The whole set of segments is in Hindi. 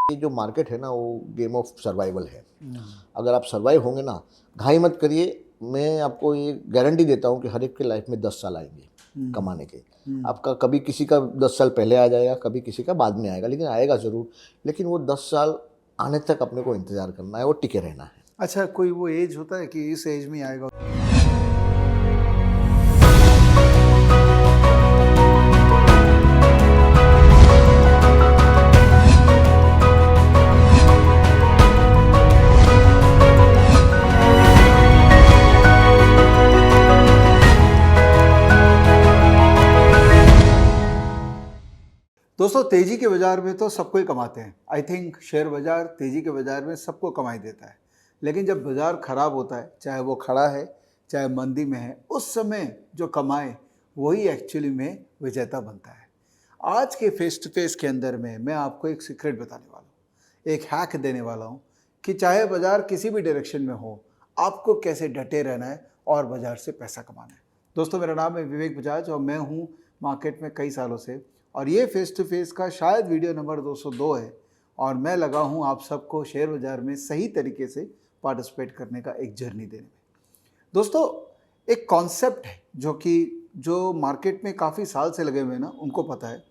ये जो मार्केट है ना वो गेम ऑफ सर्वाइवल है। अगर आप सर्वाइव होंगे ना, घाई मत करिए। मैं आपको ये गारंटी देता हूँ कि हर एक के लाइफ में 10 साल आएंगे कमाने के। आपका कभी किसी का 10 साल पहले आ जाएगा, कभी किसी का बाद में आएगा, लेकिन आएगा ज़रूर। लेकिन वो 10 साल आने तक अपने को इंतज़ार करना है, वो टिके रहना है। अच्छा, कोई वो एज होता है कि इस एज में आएगा? दोस्तों, तेजी के बाजार में तो सबको ही कमाते हैं। आई थिंक शेयर बाजार तेजी के बाजार में सबको कमाई देता है। लेकिन जब बाजार खराब होता है, चाहे वो खड़ा है चाहे मंदी में है, उस समय जो कमाए वही एक्चुअली में विजेता बनता है। आज के फेस टू फेस के अंदर में मैं आपको एक सीक्रेट बताने वाला हूँ, एक हैक देने वाला हूँ कि चाहे बाजार किसी भी डायरेक्शन में हो, आपको कैसे डटे रहना है और बाजार से पैसा कमाना है। दोस्तों, मेरा नाम है विवेक बजाज और मैं हूँ मार्केट में कई सालों से, और ये फेस टू फेस का शायद वीडियो नंबर 202 है। और मैं लगा हूँ आप सबको शेयर बाज़ार में सही तरीके से पार्टिसिपेट करने का एक जर्नी देने में। दोस्तों, एक कॉन्सेप्ट है जो मार्केट में काफ़ी साल से लगे हुए हैं ना, उनको पता है।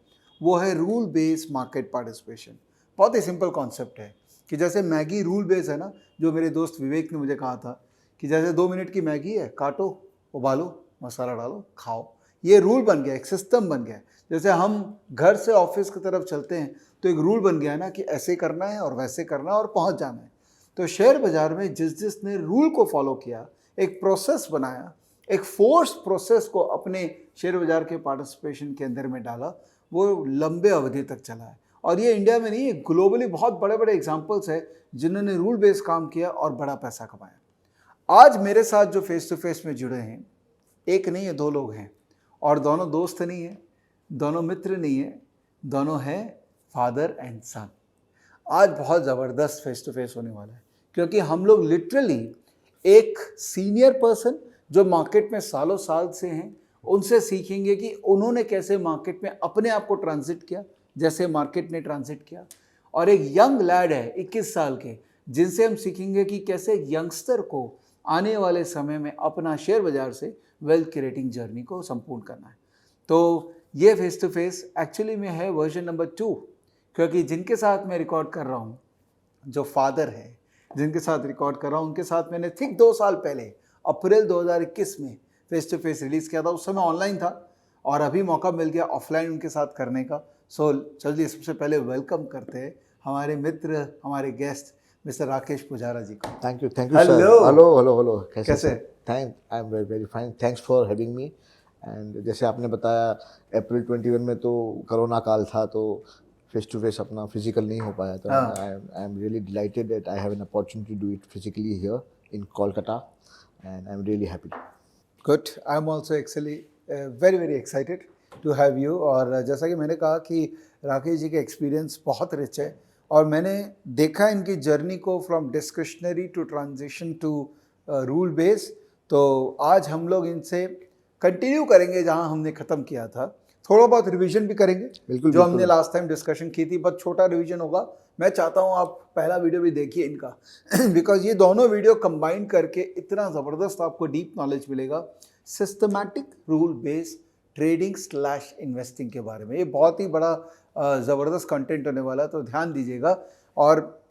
वो है रूल बेस्ड मार्केट पार्टिसिपेशन। बहुत ही सिंपल कॉन्सेप्ट है कि जैसे मैगी रूल बेस है ना, जो मेरे दोस्त विवेक ने मुझे कहा था कि जैसे 2 मिनट की मैगी है, काटो, उबालो, मसाला डालो, खाओ। ये रूल बन गया, एक सिस्टम बन गया। जैसे हम घर से ऑफिस की तरफ चलते हैं तो एक रूल बन गया है ना कि ऐसे करना है और वैसे करना है और पहुंच जाना है। तो शेयर बाजार में जिसने रूल को फॉलो किया, एक प्रोसेस बनाया, एक फोर्स प्रोसेस को अपने शेयर बाजार के पार्टिसिपेशन के अंदर में डाला, वो लंबे अवधि तक चला है। और ये इंडिया में नहीं, ग्लोबली बहुत बड़े बड़े एग्जाम्पल्स है जिन्होंने रूल बेस्ड काम किया और बड़ा पैसा कमाया। आज मेरे साथ जो फेस टू फेस में जुड़े हैं, एक नहीं है, 2 लोग हैं। और दोनों दोस्त नहीं है, दोनों मित्र नहीं है, दोनों हैं फादर एंड सन। आज बहुत ज़बरदस्त फेस टू फेस होने वाला है, क्योंकि हम लोग लिटरली एक सीनियर पर्सन जो मार्केट में सालों साल से हैं, उनसे सीखेंगे कि उन्होंने कैसे मार्केट में अपने आप को ट्रांजिट किया जैसे मार्केट ने ट्रांजिट किया। और एक यंग लैड है 21 साल के, जिनसे हम सीखेंगे कि कैसे एक यंगस्टर को आने वाले समय में अपना शेयर बाजार से वेल्थ क्रिएटिंग जर्नी को संपूर्ण करना है। तो ये फेस टू फेस एक्चुअली में है वर्जन नंबर 2, क्योंकि जिनके साथ मैं रिकॉर्ड कर रहा हूँ, जो फादर है जिनके साथ रिकॉर्ड कर रहा हूँ, उनके साथ मैंने ठीक 2 साल पहले अप्रैल 2021 में फेस टू फेस रिलीज़ किया था। उस समय ऑनलाइन था और अभी मौका मिल गया ऑफलाइन उनके साथ करने का। सो चलिए सबसे पहले वेलकम करते हैं हमारे मित्र, हमारे गेस्ट मिस्टर राकेश पुजारा जी को। Thank you Hello. Sir. Hello कैसे? I am very fine, thanks for having me. And जैसे आपने बताया, अप्रैल 21 में तो कोरोना काल था, तो फेस टू फेस अपना फिजिकल नहीं हो पाया। तो I am really delighted that I have an opportunity to do it physically here in Kolkata, and I am really happy. Good, I am also actually very excited to have you. और जैसा कि मैंने कहा कि राकेश जी का एक्सपीरियंस बहुत रिच है, और मैंने देखा इनकी जर्नी को from discretionary to transition to rule base. तो आज हम लोग इनसे कंटिन्यू करेंगे जहां हमने ख़त्म किया था। थोड़ा बहुत रिवीजन भी करेंगे, बिल्कुल, जो हमने लास्ट टाइम डिस्कशन की थी, बहुत छोटा रिवीजन होगा। मैं चाहता हूं आप पहला वीडियो भी देखिए इनका बिकॉज ये दोनों वीडियो कंबाइन करके इतना ज़बरदस्त आपको डीप नॉलेज मिलेगा systematic rule based trading / investing के बारे में। ये बहुत ही बड़ा ज़बरदस्त कंटेंट होने वाला है, तो ध्यान दीजिएगा। और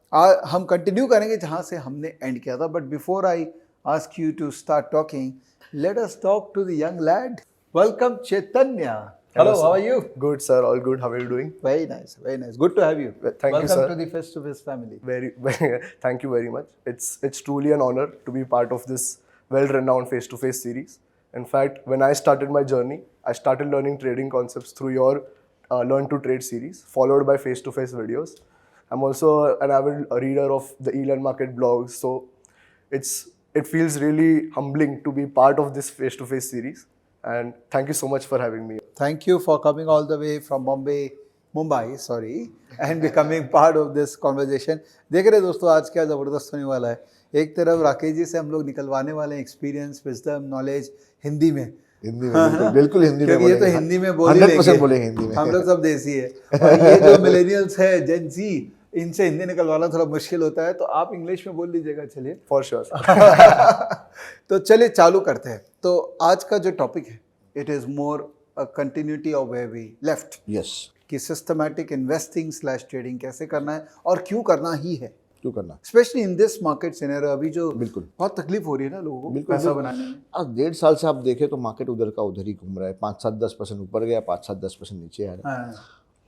हम कंटिन्यू करेंगे जहाँ से हमने एंड किया था। But before I ask you to start talking, let us talk to the young lad. Welcome, Chaitanya. Hello, how are you? Good, sir. All good. How are you doing? Very nice. Good to have you. Thank you, sir. Welcome to the Face to Face family. Thank you very much. It's truly an honor to be part of this well-renowned face-to-face series. In fact, when I started my journey, I started learning trading concepts through your Learn to Trade series, followed by face-to-face videos. I'm also an avid reader of the Elan Market blogs, so it feels really humbling to be part of this face-to-face series, and thank you so much for having me. Thank you for coming all the way from Mumbai, and becoming part of this conversation. देख रहे दोस्तों, आज क्या ज़बरदस्त होने वाला है। एक तरफ राकेश जी से हम लोग निकलवाने वाले हैं एक्सपीरियंस, विजडम, नॉलेज हिंदी में बिल्कुल हिंदी में, क्योंकि ये तो हिंदी में बोल ही 100% लेंगे। बोलेंगे हिंदी में। हम लोग सब देसी है। और ये जो मिलेनियल्स है, जेन ज़ी, इनसे हिंदी निकलवाना थोड़ा मुश्किल होता है, तो आप इंग्लिश में बोल लीजिएगा। चलिए For sure. तो चलिए चालू करते हैं। तो आज का जो टॉपिक है, it is more a continuity of where we left, yes, कि सिस्टमैटिक इन्वेस्टिंग स्लैश ट्रेडिंग कैसे करना है और क्यों करना ही है, क्यों करना? Specially in this market scenario. अभी जो बिल्कुल बहुत तकलीफ हो रही है ना लोगों को बिल्कुल, पैसा बिल्कुल। बनाने में। आज 1.5 साल से आप देखें तो मार्केट उधर का उधर ही घूम रहा है, 5-7-10% ऊपर गया, 5-7-10% नीचे आ रहा है। हाँ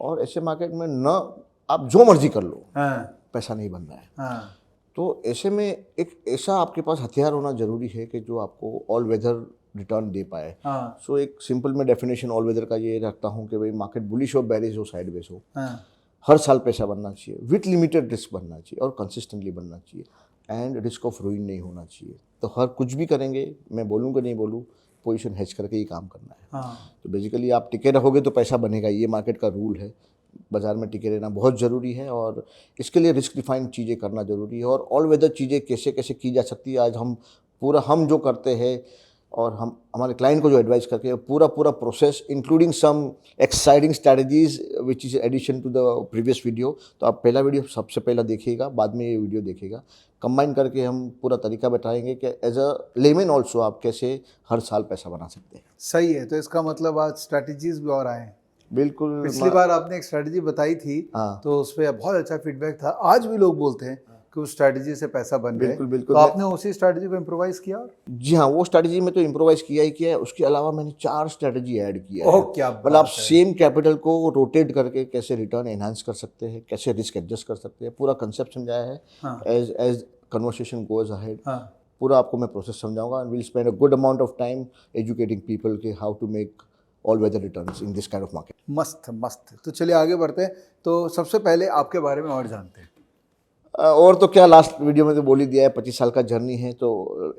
और ऐसे मार्केट में न आप जो मर्जी कर लो, हाँ पैसा नहीं बन रहा है। हाँ तो ऐसे में एक ऐसा आपके पास हथियार होना जरूरी है कि जो आपको ऑल वेदर रिटर्न दे पाए। हाँ सो एक सिंपल मैं डेफिनेशन ऑल वेदर का ये रखता हूँ कि भाई मार्केट बुलिश हो, बेरिश हो, साइडवेज हो, हाँ हर साल पैसा बनना चाहिए, विथ लिमिटेड रिस्क बनना चाहिए और कंसिस्टेंटली बनना चाहिए, एंड रिस्क ऑफ रूइन नहीं होना चाहिए। तो हर कुछ भी करेंगे, मैं बोलूँ कि नहीं बोलूँ, पोजीशन हेज करके ही काम करना है। हाँ तो बेसिकली आप टिके रहोगे तो पैसा बनेगा, ये मार्केट का रूल है। बाज़ार में टिके रहना बहुत ज़रूरी है और इसके लिए रिस्क डिफाइंड चीज़ें करना ज़रूरी है। और ऑल वेदर चीज़ें कैसे कैसे की जा सकती है, आज हम जो करते हैं और हम हमारे क्लाइंट को जो एडवाइस करके हैं, पूरा process including some exciting strategies which is addition to the previous video. तो आप पहला वीडियो सबसे पहला देखिएगा, बाद में ये वीडियो देखिएगा। कंबाइन करके हम पूरा तरीका बताएंगे कि एज अ लेमन ऑल्सो आप कैसे हर साल पैसा बना सकते हैं। सही है। तो इसका मतलब आज स्ट्रैटेजीज भी और आए हैं। बिल्कुल। पिछली बार आपने एक स्ट्रैटेजी बताई थी, हाँ। तो उस पर बहुत अच्छा फीडबैक था। आज भी लोग बोलते हैं कि उस स्ट्रैटेजी से पैसा बन गया। बिल्कुल, बिल्कुल। तो आपने उसी स्ट्रैटेजी को इम्प्रोवाइज किया? जी हाँ, वो स्ट्रैटेजी में तो इम्प्रोवाइज किया ही किया है, उसके अलावा मैंने 4 स्ट्रैटेजी ऐड किया है। ओह क्या मतलब आप बात है। सेम कैपिटल को रोटेट करके कैसे रिटर्न एनहांस कर सकते हैं, कैसे रिस्क एडजस्ट कर सकते हैं, पूरा कंसेप्ट समझाया है। हाँ। एज कन्वर्सेशन गोज अहेड, हाँ पूरा आपको मैं प्रोसेस समझाऊंगा and will spend a good amount of time educating people के how to make all weather returns in this kind of market. मस्त मस्त। तो चलिए आगे बढ़ते हैं। तो सबसे पहले आपके बारे में और जानते हैं। और तो क्या, लास्ट वीडियो में तो बोल ही दिया है, 25 साल का जर्नी है। तो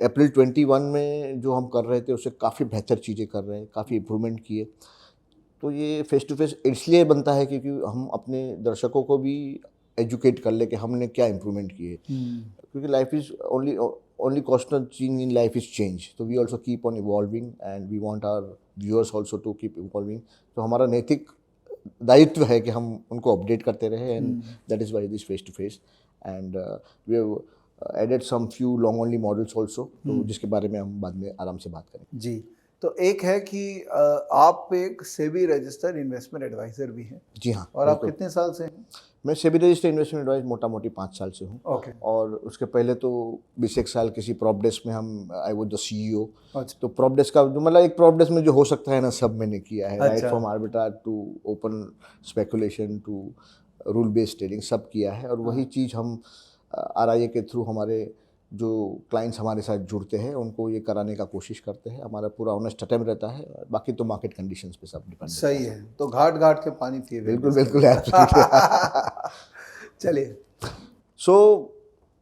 अप्रैल 21 में जो हम कर रहे थे उससे काफ़ी बेहतर चीज़ें कर रहे हैं, काफ़ी इम्प्रूवमेंट किए। तो ये फेस टू फेस इसलिए बनता है क्योंकि हम अपने दर्शकों को भी एजुकेट कर ले कि हमने क्या इम्प्रूवमेंट किए, क्योंकि life is only constant change in life is change. तो we also keep on evolving and we want our viewers also to keep evolving. तो हमारा नैतिक दायित्व है कि हम उनको अपडेट करते रहे, and that is why this face to face. And we have added some few long only models also, तो जिसके बारे में हम बाद में आराम से बात करेंगे। जी। तो एक है कि आप एक सेबी रजिस्टर्ड इन्वेस्टमेंट एडवाइजर भी हैं। जी हाँ। और आप कितने साल से हैं? मैं सेबी रजिस्टर्ड इन्वेस्टमेंट एडवाइस मोटा मोटी 5 साल से हूँ। ओके। और उसके पहले तो 20 साल किसी प्रॉप डेस्क में हम आई वॉज द CEO। अच्छा। तो प्रॉप डेस्क का जो मतलब एक प्रॉप डेस्क में जो हो सकता है ना, सब मैंने किया है। राइट अच्छा। From arbitrage to open speculation to rule based trading, सब किया है। और वही चीज़ हम RIA के थ्रू हमारे जो क्लाइंट्स हमारे साथ जुड़ते हैं उनको ये कराने का कोशिश करते हैं। हमारा पूरा ऑनेस्ट अटेम्प्ट रहता है, बाकी तो मार्केट कंडीशंस पे सब डिपेंड। सही है। तो घाट घाट के पानी पिए। बिल्कुल बिल्कुल absolutely। चलिए। सो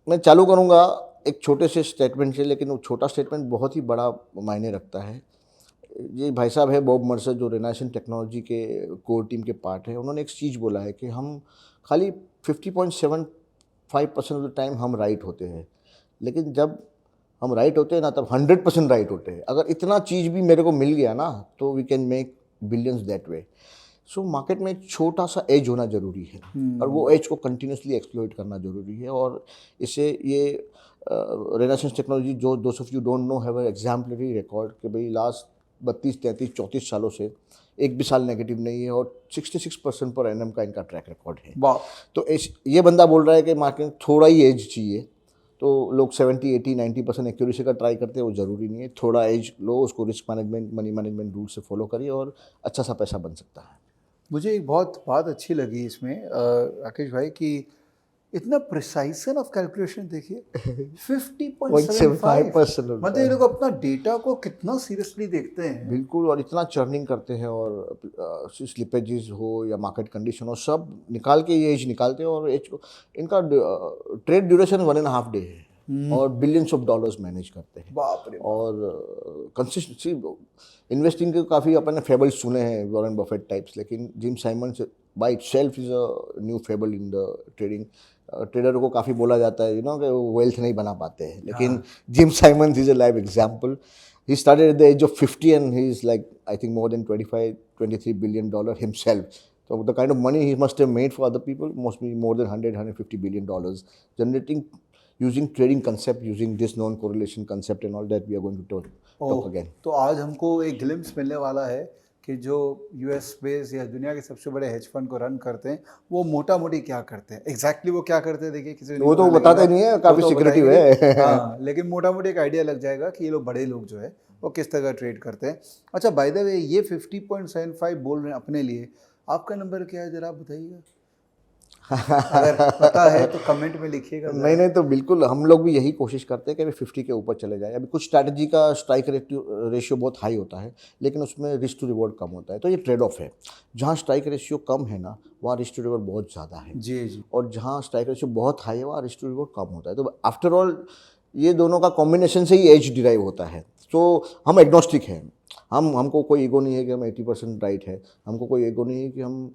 मैं चालू करूँगा एक छोटे से स्टेटमेंट से, लेकिन वो छोटा स्टेटमेंट बहुत ही बड़ा मायने रखता है। ये भाई साहब है बॉब मर्सर, जो रेनासेंस टेक्नोलॉजी के कोर टीम के पार्ट है। उन्होंने एक चीज़ बोला है कि हम खाली 50.75% ऑफ द टाइम हम राइट होते हैं, लेकिन जब हम राइट होते हैं ना तब 100% राइट होते हैं। अगर इतना चीज़ भी मेरे को मिल गया ना तो we can make billions that way. So market में एक छोटा सा एज होना ज़रूरी है, और वो एज को कंटिन्यूसली एक्सप्लॉइट करना ज़रूरी है। और इससे ये रेनासेंस टेक्नोलॉजी, जो दोस्त of you don't know, have exemplary record कि भाई लास्ट 32, 33, 34 सालों से एक भी साल नेगेटिव नहीं है, और 66% पर एनएम का इनका ट्रैक रिकॉर्ड है। तो ये बंदा बोल रहा है कि मार्केट थोड़ा ही एज चाहिए। तो लोग 70, 80, 90% एक्यूरेसी का ट्राई करते हैं, वो ज़रूरी नहीं है। थोड़ा एज लो, उसको risk management, money management rule से फॉलो करिए और अच्छा सा पैसा बन सकता है। मुझे एक बहुत बात अच्छी लगी इसमें राकेश भाई, कि इतना प्रिसाइजन ऑफ कैलकुलेशन देखिए। 50.75%। मतलब ये लोग अपना डेटा को कितना सीरियसली देखते हैं। बिल्कुल, और इतना चर्निंग करते हैं, और स्लिपेजेस हो या मार्केट कंडीशन हो, सब निकाल के ये एज निकालते हैं। और एज को इनका ट्रेड ड्यूरेशन 1.5 डे है, और बिलियंस ऑफ डॉलर्स मैनेज करते हैं। बाप रे। और कंसिस्टेंसी इन्वेस्टिंग के काफ़ी अपन ने फेबल्स सुने हैं, वॉरेन बफेट टाइप्स, लेकिन Jim Symonds by itself is a new fable in the trading. Trader को काफ़ी बोला जाता है कि वो वेल्थ नहीं बना पाते हैं, लेकिन Jim Simons is a live example. He started at the age of 50 and he is like I think more than $23 billion himself. So the kind of money he must have made for other people must be more than 100-150 billion dollars, generating using trading concept, using this non-correlation concept and all that we are going to talk again. तो आज हमको एक ग्लिम्स मिलने वाला है कि जो यूएस बेस या दुनिया के सबसे बड़े हेज फंड को रन करते हैं वो मोटा मोटी क्या करते हैं, एग्जैक्टली वो क्या करते हैं देखिए किसी वो तो बताते नहीं है, काफी सिक्योरिटी है। हाँ, लेकिन मोटा मोटी एक आइडिया लग जाएगा कि ये लोग बड़े लोग जो है वो किस तरह ट्रेड करते हैं। अच्छा, बाय द वे ये 50.75 बोल रहे हैं अपने लिए, आपका नंबर क्या है जरा आप बताइएगा, अगर पता है तो कमेंट में लिखिएगा। नहीं तो बिल्कुल हम लोग भी यही कोशिश करते हैं कि अभी 50 के ऊपर चले जाए। अभी कुछ स्ट्रैटेजी का स्ट्राइक रेशियो बहुत हाई होता है लेकिन उसमें रिस्क टू रिवॉर्ड कम होता है, तो ये ट्रेड ऑफ है। जहाँ स्ट्राइक रेशियो कम है ना वहाँ रिस्क टू रिवॉर्ड बहुत ज़्यादा है जी, और जहाँ स्ट्राइक रेशियो बहुत हाई है वहाँ रिस्क टू रिवॉर्ड कम होता है। तो आफ्टर ऑल ये दोनों का कॉम्बिनेशन से ही एज डिराइव होता है। तो हम एग्नोस्टिक हैं, हमको कोई ईगो नहीं है कि हम 80% राइट है, हमको कोई ईगो नहीं है कि हम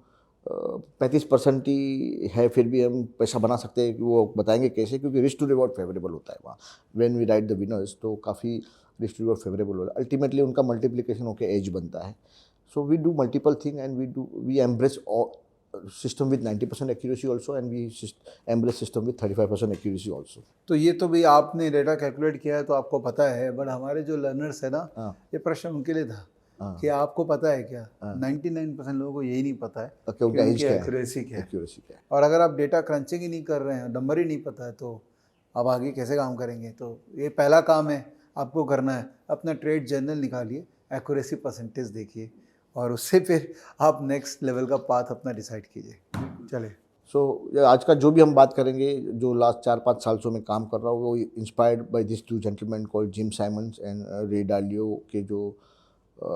35% ही है फिर भी हम पैसा बना सकते हैं। कि वो बताएंगे कैसे, क्योंकि रिस्क टू रिवॉर्ड फेवरेबल होता है वहाँ। When we ride the winners तो काफ़ी रिस्क टू रिवॉर्ड फेवरेबल होता है। अल्टीमेटली उनका मल्टीप्लिकेशन होकर एज बनता है। So we do multiple thing and we embrace system with 90% accuracy also and we embrace system with 35% accuracy also. तो ये तो भी आपने डेटा कैलकुलेट किया है तो आपको पता है, बट हमारे जो लर्नर्स है ना, ये प्रश्न उनके लिए था कि आपको पता है क्या। 99% लोगों को यही नहीं पता है कि उनकी एक्यूरेसी क्या है। और अगर आप डेटा क्रंचिंग ही नहीं कर रहे हैं, नंबर ही नहीं पता है, तो आप आगे कैसे काम करेंगे। तो ये पहला काम है आपको करना है, अपना ट्रेड जर्नल निकालिए, एक्यूरेसी परसेंटेज देखिए और उससे फिर आप नेक्स्ट लेवल का पाथ अपना डिसाइड कीजिए। चलिए, सो आज का जो भी हम बात करेंगे, जो लास्ट 4-5 साल से मैं काम कर रहा हूँ, वो inspired by this two gentleman called Jim Simons and Ray Dalio के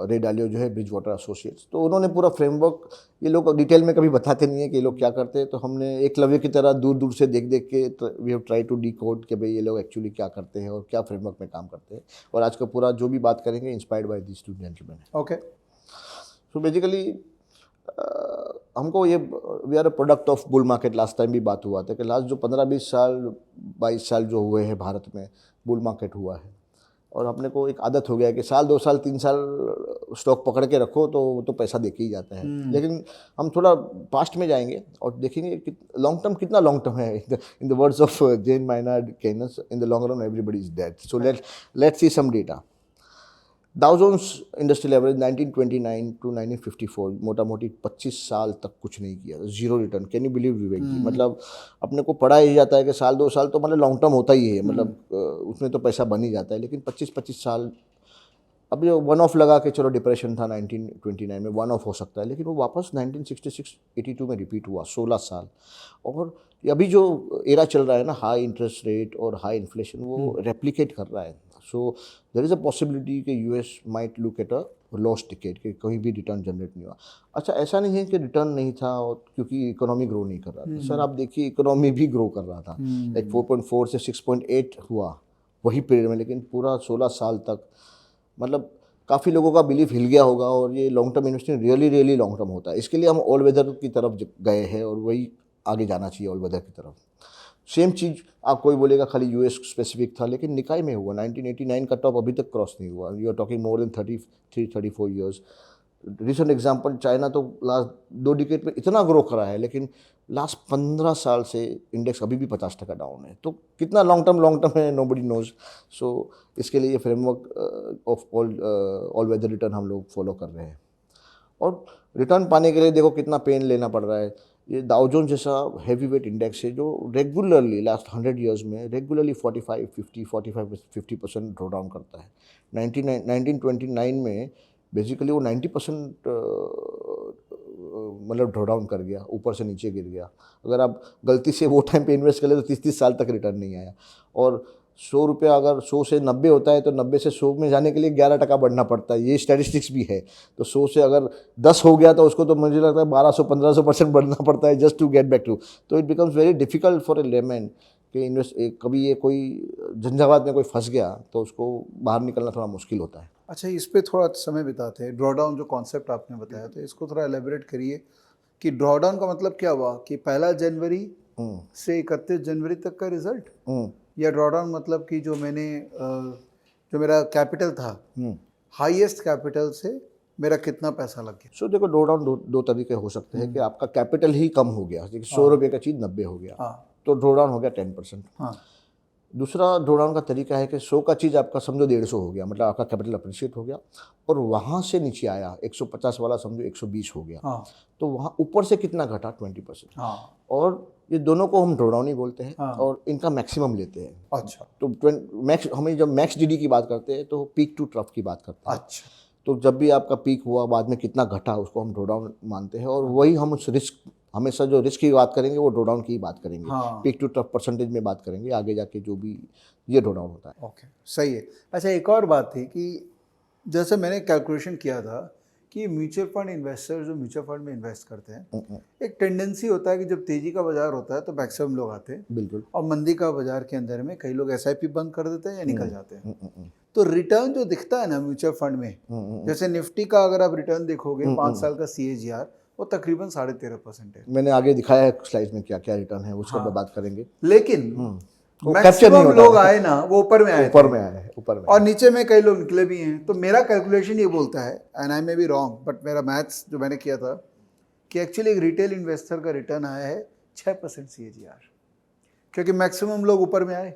रे डालियो जो है ब्रिज वाटर एसोसिएट्स। तो उन्होंने पूरा फ्रेमवर्क, ये लोग डिटेल में कभी बताते नहीं है कि ये लोग क्या करते हैं, तो हमने एकलव्य की तरह दूर दूर से देख के we have try to decode कि भाई ये लोग एक्चुअली क्या करते हैं और क्या फ्रेमवर्क में काम करते हैं। और आज का पूरा जो भी बात करेंगे inspired by this two gentleman. Okay, so basically हमको ये we are a product of bull market. Last time भी बात हुआ था कि लास्ट जो 15-20 साल 22 साल जो हुए हैं भारत में बुल मार्केट हुआ है और अपने को एक आदत हो गया है कि साल 2 साल 3 साल स्टॉक पकड़ के रखो तो पैसा देके ही जाता है। लेकिन हम थोड़ा पास्ट में जाएंगे और देखेंगे कि लॉन्ग टर्म कितना लॉन्ग टर्म है। In the words of John Maynard Keynes, in the long run everybody is dead. So let's see some data. Dow Jones Industrial Average 1929 to 1954 मोटा मोटी 25 साल तक कुछ नहीं किया, zero return. Can you believe Vivek ji? मतलब अपने को पढ़ा ही जाता है कि साल 2 साल तो मतलब लॉन्ग टर्म होता ही है, मतलब उसमें तो पैसा बन ही जाता है। लेकिन 25 साल, अब जो वन ऑफ लगा के चलो डिप्रेशन था 1929 में, वन ऑफ हो सकता है, लेकिन वो वापस 1966-82 में रिपीट हुआ 16 साल। और अभी जो एरा चल रहा है ना, हाई इंटरेस्ट रेट और हाई इन्फ्लेशन, वो रेप्लिकेट कर रहा है। So there is a possibility कि US might look at a lost decade, कि कहीं भी रिटर्न जनरेट नहीं हुआ। अच्छा, ऐसा नहीं है कि रिटर्न नहीं था और क्योंकि इकोनॉमी ग्रो नहीं कर रहा था। सर आप देखिए, इकोनॉमी भी ग्रो कर रहा था, लाइक 4.4 से 6.8 हुआ वही पीरियड में, लेकिन पूरा 16 साल तक मतलब काफ़ी लोगों का बिलीफ हिल गया होगा। और ये long term investing really long term होता है। इसके लिए हम ऑल वेदर की तरफ गए हैं और वही आगे जाना चाहिए, ऑल वेदर की तरफ। सेम चीज़ आप कोई बोलेगा खाली यूएस स्पेसिफिक था, लेकिन निकाय में हुआ। 1989 का टॉप अभी तक क्रॉस नहीं हुआ। You are talking more than 33-34 years. Recent example China तो लास्ट 2 डिकेड में इतना ग्रो करा है, लेकिन लास्ट 15 साल से इंडेक्स अभी भी 50% डाउन है। तो कितना लॉन्ग टर्म है, नोबडी नोज। सो इसके लिए ये framework of all weather return हम लोग फॉलो कर रहे हैं। और रिटर्न पाने के लिए देखो कितना पेन लेना पड़ रहा है। ये डाउ जोन्स जैसा हैवी वेट इंडेक्स है जो रेगुलरली लास्ट 100 ईयर्स में रेगुलरली 45-50% ड्रॉ डाउन करता है। 1929 में बेसिकली वो 90% मतलब ड्रॉ डाउन कर गया, ऊपर से नीचे गिर गया। अगर आप गलती से वो टाइम पे इन्वेस्ट कर ले तो 30-30 साल तक रिटर्न नहीं आया। और 100 रुपया अगर 100 से 90 होता है तो 90 से 100 में जाने के लिए 11% बढ़ना पड़ता है। ये स्टैटिस्टिक्स भी है। तो 100 से अगर 10 हो गया तो उसको तो मुझे लगता है 1200-1500% बढ़ना पड़ता है just to get back to. तो it becomes very difficult for a layman कि इन्वेस्ट कभी ये कोई झंझावात में कोई फंस गया तो उसको बाहर निकलना थोड़ा मुश्किल होता है। अच्छा, इस पर थोड़ा समय बिताते हैं। ड्रॉडाउन जो कॉन्सेप्ट आपने बताया, तो इसको थोड़ा एलेबोरेट करिए कि ड्रॉडाउन का मतलब क्या हुआ, कि 1 जनवरी से 31 जनवरी तक का रिजल्ट, या ड्रॉडाउन मतलब कि जो मैंने जो मेरा कैपिटल था हाईएस्ट कैपिटल से मेरा कितना पैसा लग गया। सो देखो ड्रॉ डाउन दो तरीके हो सकते हैं कि आपका कैपिटल ही कम हो गया, जैसे 100 रुपये का चीज़ 90 हो गया, हाँ तो ड्रॉ डाउन हो गया 10%। हाँ दूसरा ड्रॉ डाउन का तरीका है कि 100 का चीज़ आपका समझो 150 हो गया, मतलब आपका कैपिटल अप्रिशिएट हो गया, और वहाँ से नीचे आया 150 वाला समझो 120 हो गया, हाँ तो वहाँ ऊपर से कितना घटा 20%। हाँ। और ये दोनों को हम ड्रॉ डाउन ही बोलते हैं, हाँ। और इनका मैक्सिमम लेते हैं। अच्छा तो मैक्स, हमें जब मैक्स जीडी की बात करते हैं तो पीक टू ट्रफ की बात करते हैं। अच्छा तो जब भी आपका पीक हुआ बाद में कितना घटा उसको हम ड्रॉ डाउन मानते हैं, और वही हम उस रिस्क, हमेशा जो रिस्क की बात करेंगे वो ड्रॉ डाउन की ही बात करेंगे। हाँ। पीक टू ट्रफ परसेंटेज में बात करेंगे आगे जाके, जो भी ये ड्रॉ डाउन होता है। ओके सही है। अच्छा एक और बात थी कि जैसे मैंने कैलकुलेशन किया था कि म्यूचुअल फंड इन्वेस्टर जो म्यूचुअल फंड में इन्वेस्ट करते हैं, एक टेंडेंसी होता है कि जब तेजी का बाजार होता है तो मैक्सिमम लोग आते हैं, बिल्कुल। और मंदी का बाजार के अंदर में कई लोग एसआईपी बंद कर देते हैं या निकल जाते हैं। तो रिटर्न जो दिखता है ना म्यूचुअल फंड में, जैसे निफ्टी का अगर आप रिटर्न देखोगे 5 साल का CAGR, वो तकरीबन 13.5% है। मैंने आगे दिखाया है स्लाइड में क्या क्या रिटर्न है, उसका बात करेंगे। लेकिन वो कैप्चर नहीं मैक्सिमम होता लोग आए ना वो ऊपर में आए ऊपर थे। में आया है, ऊपर में। और नीचे में कई लोग निकले भी हैं। तो मेरा कैलकुलेशन ये बोलता है, and I may be wrong, but मेरा मैथ्स जो मैंने किया था कि एक्चुअली एक रिटेल इन्वेस्टर का रिटर्न आया है 6% CAGR, क्योंकि मैक्सिमम लोग ऊपर में आए,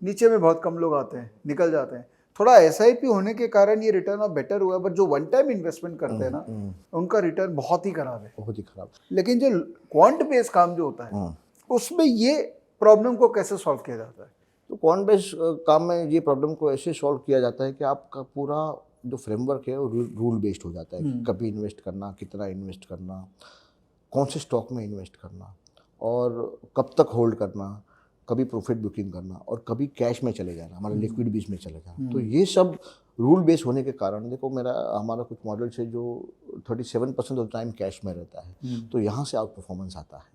नीचे में बहुत कम लोग आते हैं, निकल जाते हैं। थोड़ा SIP होने के कारण ये रिटर्न अब बेटर हुआ, बट जो वन टाइम इन्वेस्टमेंट करते हैं ना, उनका रिटर्न बहुत ही खराब है। बहुत ही खराब। लेकिन जो क्वांट बेस्ड काम जो होता है उसमें ये प्रॉब्लम को कैसे सॉल्व किया जाता है? तो क्वांट बेस्ड काम में ये प्रॉब्लम को ऐसे सॉल्व किया जाता है कि आपका पूरा जो फ्रेमवर्क है वो रूल बेस्ड हो जाता है। कभी इन्वेस्ट करना, कितना इन्वेस्ट करना, कौन से स्टॉक में इन्वेस्ट करना, और कब तक होल्ड करना, कभी प्रॉफिट बुकिंग करना, और कभी कैश में चले जाना, हमारा लिक्विड बीच में चले जाना। तो ये सब रूल बेस्ड होने के कारण देखो हमारा कुछ मॉडल्स है जो 37% ऑफ टाइम कैश में रहता है, तो यहाँ से आउट परफॉर्मेंस आता है।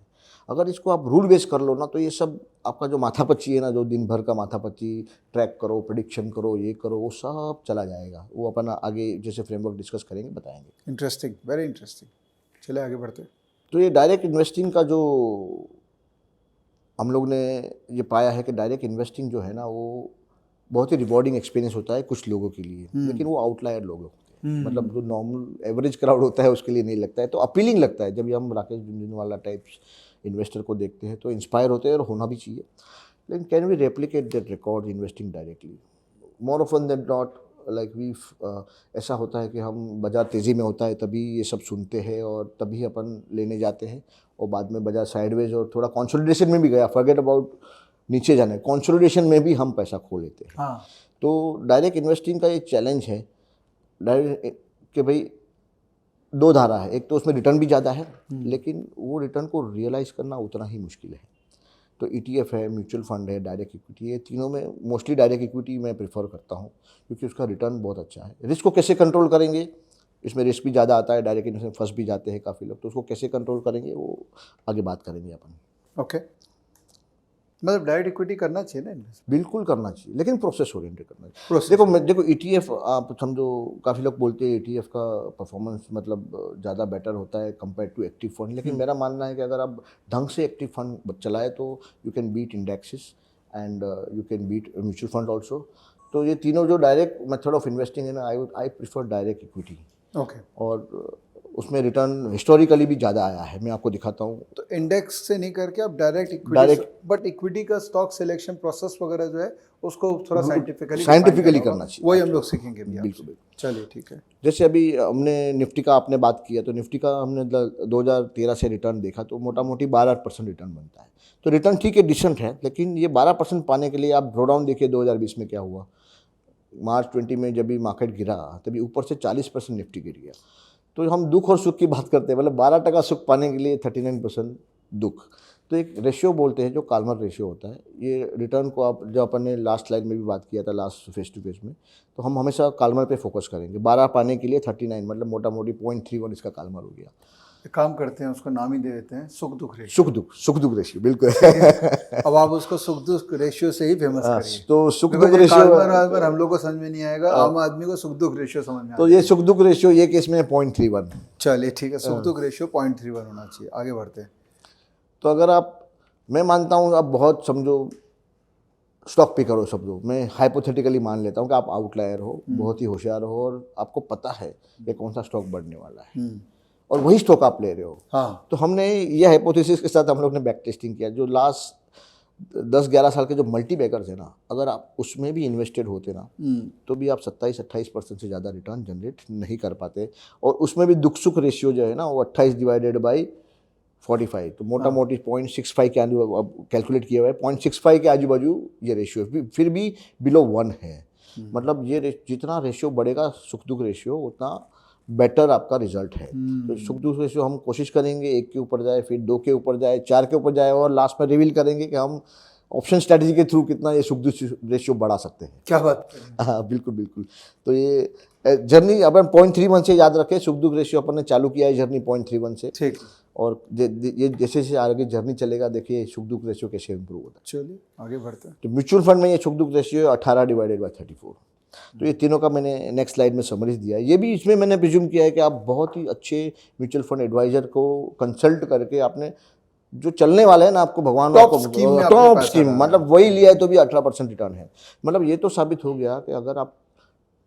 अगर इसको आप रूल बेस कर लो ना, तो ये सब आपका जो माथापच्ची है ना, जो दिन भर का माथापच्ची, ट्रैक करो, प्रेडिक्शन करो, ये करो, वो सब चला जाएगा। वो अपन आगे जैसे फ्रेमवर्क डिस्कस करेंगे बताएंगे। Interesting, very interesting. चले आगे बढ़ते। तो ये डायरेक्ट इन्वेस्टिंग का जो हम लोग ने ये पाया है कि डायरेक्ट इन्वेस्टिंग जो है ना वो बहुत ही रिवॉर्डिंग एक्सपीरियंस होता है कुछ लोगों के लिए, लेकिन वो आउटलायर लोग होते हैं। मतलब जो नॉर्मल एवरेज क्राउड होता है उसके लिए नहीं लगता है। तो अपीलिंग लगता है जब हम राकेश झुनझुनवाला टाइप्स इन्वेस्टर को देखते हैं, तो इंस्पायर होते हैं और होना भी चाहिए। लेकिन can we replicate that record investing directly? More often than not, like we ऐसा होता है कि हम बाजार तेज़ी में होता है तभी ये सब सुनते हैं और तभी अपन लेने जाते हैं, और बाद में बाजार साइडवेज और थोड़ा कंसोलिडेशन में भी गया, फॉरगेट अबाउट नीचे जाने, कंसोलिडेशन में भी हम पैसा खो लेते हैं। हाँ। तो डायरेक्ट इन्वेस्टिंग का एक चैलेंज है डायरेक्ट कि भाई दो धारा है, एक तो उसमें रिटर्न भी ज़्यादा है, लेकिन वो रिटर्न को रियलाइज़ करना उतना ही मुश्किल है। तो ETF है, म्यूचुअल फंड है, डायरेक्ट इक्विटी है, तीनों में मोस्टली डायरेक्ट इक्विटी मैं प्रेफर करता हूँ क्योंकि उसका रिटर्न बहुत अच्छा है। रिस्क को कैसे कंट्रोल करेंगे, इसमें रिस्क भी ज़्यादा आता है, डायरेक्ट इन्वेस्टमेंट फंस भी जाते हैं काफ़ी लोग, तो उसको कैसे कंट्रोल करेंगे वो आगे बात करेंगे अपन। ओके, मतलब डायरेक्ट इक्विटी करना चाहिए ना इन्वेस्ट? बिल्कुल करना चाहिए, लेकिन प्रोसेस ओरिएंटेड करना चाहिए। Process देखो ETF आप समझो, काफ़ी लोग बोलते हैं ETF का परफॉर्मेंस मतलब ज़्यादा बेटर होता है कंपेयर टू एक्टिव फंड, लेकिन मेरा मानना है कि अगर आप ढंग से एक्टिव फंड चलाए तो you can beat indexes and you can beat mutual fund also. तो ये तीनों जो डायरेक्ट मेथड ऑफ इन्वेस्टिंग है ना, I prefer direct equity. Okay. और उसमें रिटर्न हिस्टोरिकली भी ज़्यादा आया है, मैं आपको दिखाता हूँ। तो इंडेक्स से नहीं करके आप डायरेक्ट इक्विटी, बट इक्विटी का स्टॉक सिलेक्शन प्रोसेस वगैरह जो है उसको थोड़ा साइंटिफिकली करना चाहिए, वही हम लोग सीखेंगे भी। बिल्कुल। चलिए ठीक है। जैसे अभी हमने निफ्टी का आपने बात किया, तो निफ्टी का हमने 2013 से रिटर्न देखा तो मोटा मोटी 12% रिटर्न बनता है। तो रिटर्न ठीक है, डिसेंट है, लेकिन ये 12% पाने के लिए आप ड्रॉ डाउन देखिए 2020 में क्या हुआ। मार्च 20 में जब भी मार्केट गिरा तभी ऊपर से 40% निफ्टी गिर गया। तो हम दुख और सुख की बात करते हैं, मतलब 12% सुख पाने के लिए 39% दुख। तो एक रेशियो बोलते हैं जो काल्मर रेशियो होता है। ये रिटर्न को आप जो अपन ने लास्ट स्लाइड में भी बात किया था, लास्ट फेस टू फेस में, तो हम हमेशा काल्मर पे फोकस करेंगे। 12 पाने के लिए 39, मतलब मोटा मोटी 0.31 इसका काल्मर हो गया। एक काम करते हैं, उसको नाम ही दे देते हैं सुख दुख रेशियो। सुख दुख रेशियो, बिल्कुल। अब आप उसको सुख दुख रेशियो से ही फेमस करिए। तो सुख दुख रेशियो हम लोग को समझ में नहीं आएगा, आम आदमी को सुख दुख रेशियो समझ में। तो ये सुख दुख रेशियो ये केस में 0.31। चलिए ठीक है, सुख दुख रेशियो 0.31 होना चाहिए। आगे बढ़ते हैं। तो अगर आप, मैं मानता हूँ आप बहुत समझो स्टॉक पिकर हो सब लोग, मैं हाइपोथेटिकली मान लेता हूँ कि आप आउटलायर हो, बहुत ही होशियार हो और आपको पता है कि कौन सा स्टॉक बढ़ने वाला है और वही स्टॉक आप ले रहे हो। हाँ तो हमने ये हाइपोथेसिस के साथ हम लोग ने बैक टेस्टिंग किया। जो लास्ट 10-11 साल के जो मल्टी बैकर्स है ना, अगर आप उसमें भी इन्वेस्टेड होते ना तो भी आप 27-28% से ज़्यादा रिटर्न जनरेट नहीं कर पाते। और उसमें भी दुख सुख रेशियो जो है ना वो 28 डिवाइडेड बाई 45, तो मोटा मोटी 0.65 के आजू कैलकुलेट किया हुआ है, 0.65 के आजू बाजू ये रेशियो फिर भी बिलो 1 है। मतलब ये जितना रेशियो बढ़ेगा सुख दुख रेशियो उतना बेटर आपका रिजल्ट है। तो सुख दुख रेशियो हम कोशिश करेंगे 1 के ऊपर जाए, फिर 2 के ऊपर जाए, 4 के ऊपर जाए और लास्ट में रिवील करेंगे कि हम ऑप्शन स्ट्रैटेजी के थ्रू कितना ये सुख दुख रेशियो बढ़ा सकते हैं। क्या बात। हाँ बिल्कुल बिल्कुल। तो ये जर्नी अपन 0.31 से याद रखें, सुख दुख रेशियो अपन ने चालू किया है जर्नी 0.31 से। ठीक। और ये जैसे जैसे आगे जर्नी चलेगा देखिए सुख दुख रेशियो कैसे इंप्रूव होता है। चलिए आगे बढ़ते हैं। तो म्यूचुअल फंड में ये सुख दुख रेशियो 18 डिवाइडेड बाई 34। तो ये तीनों का मैंने नेक्स्ट स्लाइड में समरीज दिया है। ये भी इसमें मैंने प्रिज्यूम किया है कि आप बहुत ही अच्छे म्यूचुअल फंड एडवाइजर को कंसल्ट करके आपने जो चलने वाला है ना आपको भगवान टॉप स्कीम में टॉप स्कीम मतलब वही लिया है तो भी 18% रिटर्न है। मतलब ये तो साबित हो गया कि अगर आप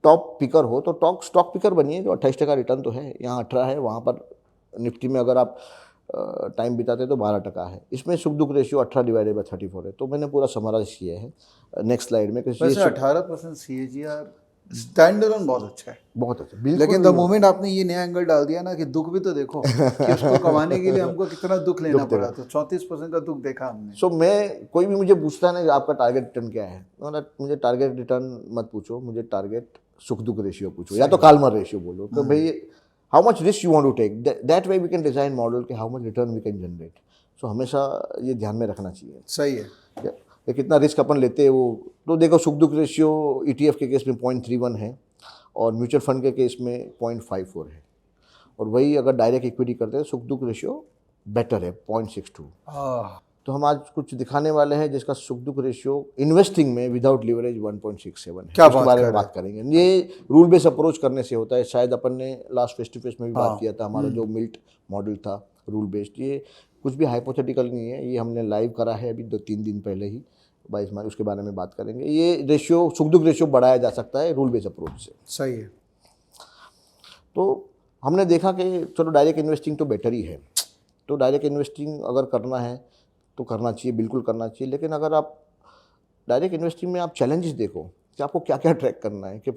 टॉप पिकर हो तो टॉप स्टॉक पिकर बनिए। जो 28% रिटर्न तो है, यहाँ 18 है, वहाँ पर निफ्टी में अगर आप टाइम बिताते तो 12% है। इसमें सुख दुख रेशियो 18 डिवाइडेड बाई 34 है। तो मैंने पूरा समराइज किया है नेक्स्ट स्लाइड में। वैसे 18% CAGR स्टैंड अलोन बहुत अच्छा है, बहुत अच्छा। लेकिन द मोमेंट आपने ये नया एंगल डाल दिया ना कि दुख भी तो देखो कि उसको कमाने के लिए हमको कितना दुख लेना पड़ा, तो 34% का दुख देखा हमने। सो मैं कोई भी मुझे पूछता है ना कि आपका टारगेट रिटर्न क्या है, मतलब मुझे टारगेट रिटर्न मत पूछो, मुझे टारगेट सुख दुख रेशियो पूछो या तो काल्मर रेशियो बोलो। तो भाई how much risk you want to take, that way we can design model कि how much return we can generate. So हमेशा ये ध्यान में रखना चाहिए। सही है। ये कितना रिस्क अपन लेते हैं वो तो देखो। सुख दुख रेशियो ETF के केस में 0.31 है और म्यूचुअल फंड के केस में 0.54 है। और वही अगर डायरेक्ट इक्विटी करते हैं सुख दुख रेशियो बेटर है 0.62। तो हम आज कुछ दिखाने वाले हैं जिसका सुख दुख रेशियो इन्वेस्टिंग में विदाउट लिवरेज 1.67 है। क्या उसके बारे में बात करेंगे। ये रूल बेस्ड अप्रोच करने से होता है। शायद अपन ने लास्ट फेस टू फेस में भी बात किया था, हमारा जो मिल्ट मॉडल था रूल बेस्ड, ये कुछ भी हाइपोथेटिकल नहीं है, ये हमने लाइव करा है अभी 2-3 दिन पहले ही 22 मार्च। उसके बारे में बात करेंगे। ये रेशियो सुख दुख रेशियो बढ़ाया जा सकता है रूल बेस्ड अप्रोच से। सही है। तो हमने देखा कि चलो डायरेक्ट इन्वेस्टिंग तो बेटर ही है। तो डायरेक्ट इन्वेस्टिंग अगर करना है तो करना चाहिए, बिल्कुल करना चाहिए। लेकिन अगर आप डायरेक्ट इन्वेस्टिंग में आप चैलेंजेस देखो कि आपको क्या क्या ट्रैक करना है, कि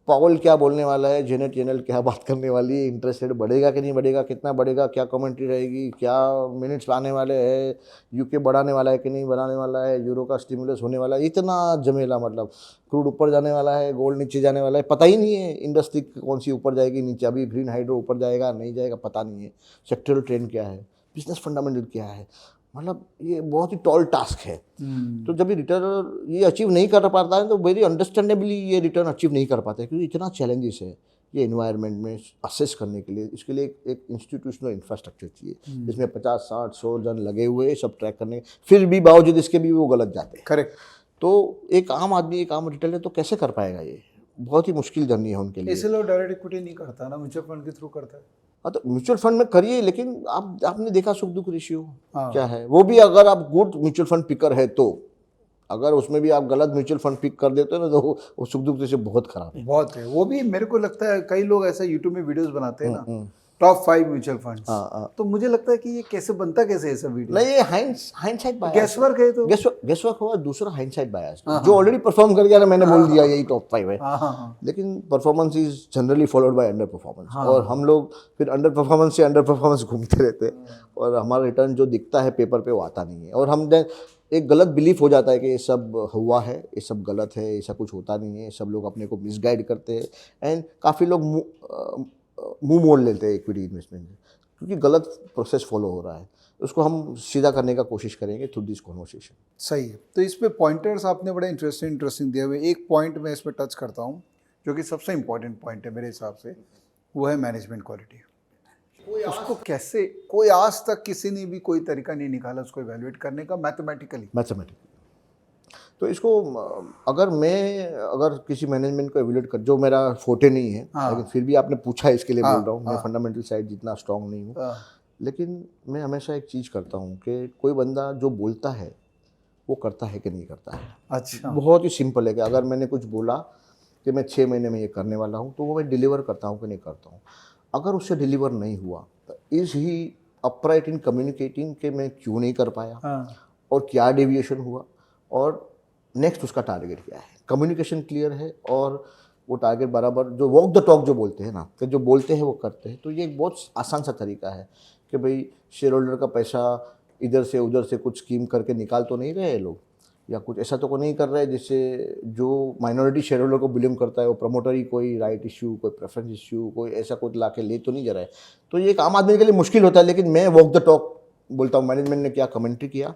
पावल क्या बोलने वाला है, जेनेट येलेन क्या बात करने वाली है, इंटरेस्ट रेट बढ़ेगा कि नहीं बढ़ेगा, कितना बढ़ेगा, क्या कमेंट्री रहेगी, क्या मिनट्स लाने वाले हैं, यूके बढ़ाने वाला है कि नहीं बढ़ाने वाला है, यूरो का स्टिमुलस होने वाला है, इतना जमेला। मतलब क्रूड ऊपर जाने वाला है, गोल्ड नीचे जाने वाला है, पता ही नहीं है इंडस्ट्री कौन सी ऊपर जाएगी नीचे। अभी ग्रीन हाइड्रो ऊपर जाएगा नहीं जाएगा पता नहीं है। सेक्टरल ट्रेंड क्या है, बिजनेस फंडामेंटल क्या है, मतलब ये बहुत ही टॉल टास्क है। तो जब ये रिटर्न ये अचीव नहीं कर पाता है तो वेरी अंडरस्टैंडेबली ये रिटर्न अचीव नहीं कर पाते, क्योंकि इतना चैलेंजेस है ये एनवायरनमेंट में असेस करने के लिए। इसके लिए एक इंस्टीट्यूशनल इंफ्रास्ट्रक्चर चाहिए जिसमें 50-60-100 जन लगे हुए सब ट्रैक करने, फिर भी बावजूद इसके भी वो गलत जाते हैं। करेक्ट। तो एक आम आदमी, एक आम रिटेलर तो कैसे कर पाएगा? ये बहुत ही मुश्किल जर्नी है उनके लिए। इसलिए डायरेक्ट इक्विटी नहीं करता ना, म्यूचुअल फंड के थ्रू करता है। हाँ तो म्यूचुअल फंड में करिए, लेकिन आपने देखा सुख दुख रेशियो क्या है, वो भी अगर आप गुड म्यूचुअल फंड पिकर है तो। अगर उसमें भी आप गलत म्यूचुअल फंड पिक कर देते हो ना तो वो सुख दुख रेशियो बहुत खराब है। बहुत है। वो भी मेरे को लगता है कई लोग ऐसा यूट्यूब में वीडियोस बनाते हैं ना, टॉप 5 म्यूचुअल फंड्स। तो मुझे लगता है कि ये कैसे बनता, कैसे है सब वीडियो? नहीं, ये हाइंडसाइट बायस, गैसवर्क है। तो गैसवर्क हुआ। दूसरा हाइंडसाइट बायस, जो ऑलरेडी परफॉर्म कर गया ना, मैंने बोल दिया यही टॉप 5 है। लेकिन performance is generally followed by under performance. और हम लोग फिर अंडर परफॉर्मेंस से अंडर परफॉर्मेंस घूमते रहते हैं और हमारा रिटर्न जो दिखता है पेपर पे वो आता नहीं है। और हम एक गलत बिलीफ हो जाता है कि ये सब हुआ है, ये सब गलत है, ऐसा कुछ होता नहीं है। सब लोग अपने को मिसगाइड करते हैं एंड काफ़ी लोग मुंह मोड़ लेते हैं इक्विटी इन्वेस्टमेंट में, क्योंकि गलत प्रोसेस फॉलो हो रहा है। उसको हम सीधा करने का कोशिश करेंगे थ्रू दिस कॉन्वर्सेशन। सही है। तो इस पे पॉइंटर्स आपने बड़े इंटरेस्टिंग दिए हुए। एक पॉइंट मैं इस पर टच करता हूँ जो कि सबसे इंपॉर्टेंट पॉइंट है मेरे हिसाब से, वो है मैनेजमेंट क्वालिटी। उसको कैसे, कोई आज तक किसी ने भी कोई तरीका नहीं निकाला उसको इवैल्यूएट करने का मैथमेटिकली। तो इसको अगर किसी मैनेजमेंट को एवेल्यूएट कर, जो मेरा फोटे नहीं है, लेकिन फिर भी आपने पूछा है इसके लिए बोल रहा हूँ। मैं फंडामेंटल साइड जितना स्ट्रांग नहीं हूँ, लेकिन मैं हमेशा एक चीज़ करता हूँ कि कोई बंदा जो बोलता है वो करता है कि नहीं करता है। अच्छा। बहुत ही सिंपल है कि अगर मैंने कुछ बोला कि मैं 6 महीने में ये करने वाला हूँ, तो वो मैं डिलीवर करता हूँ कि नहीं करता हूँ। अगर उससे डिलीवर नहीं हुआ तो is he upright in communicating कि मैं क्यों नहीं कर पाया हाँ। और क्या डेविएशन हुआ और नेक्स्ट उसका टारगेट क्या है। कम्युनिकेशन क्लियर है और वो टारगेट बराबर, जो वॉक द टॉक जो बोलते हैं ना, कि जो बोलते हैं वो करते हैं। तो ये एक बहुत आसान सा तरीका है कि भाई शेयर होल्डर का पैसा इधर से उधर से कुछ स्कीम करके निकाल तो नहीं रहे लोग, या कुछ ऐसा तो नहीं कर रहे जिससे जो माइनॉरिटी शेयर होल्डर को बिलीव करता है वो प्रमोटर ही कोई राइट इश्यू, कोई प्रेफरेंस इश्यू, कोई ऐसा कुछ ला के ले तो नहीं जा रहा है। तो ये एक आम आदमी के लिए मुश्किल होता है, लेकिन मैं वॉक द टॉक बोलता हूँ। मैनेजमेंट ने क्या कमेंट्री किया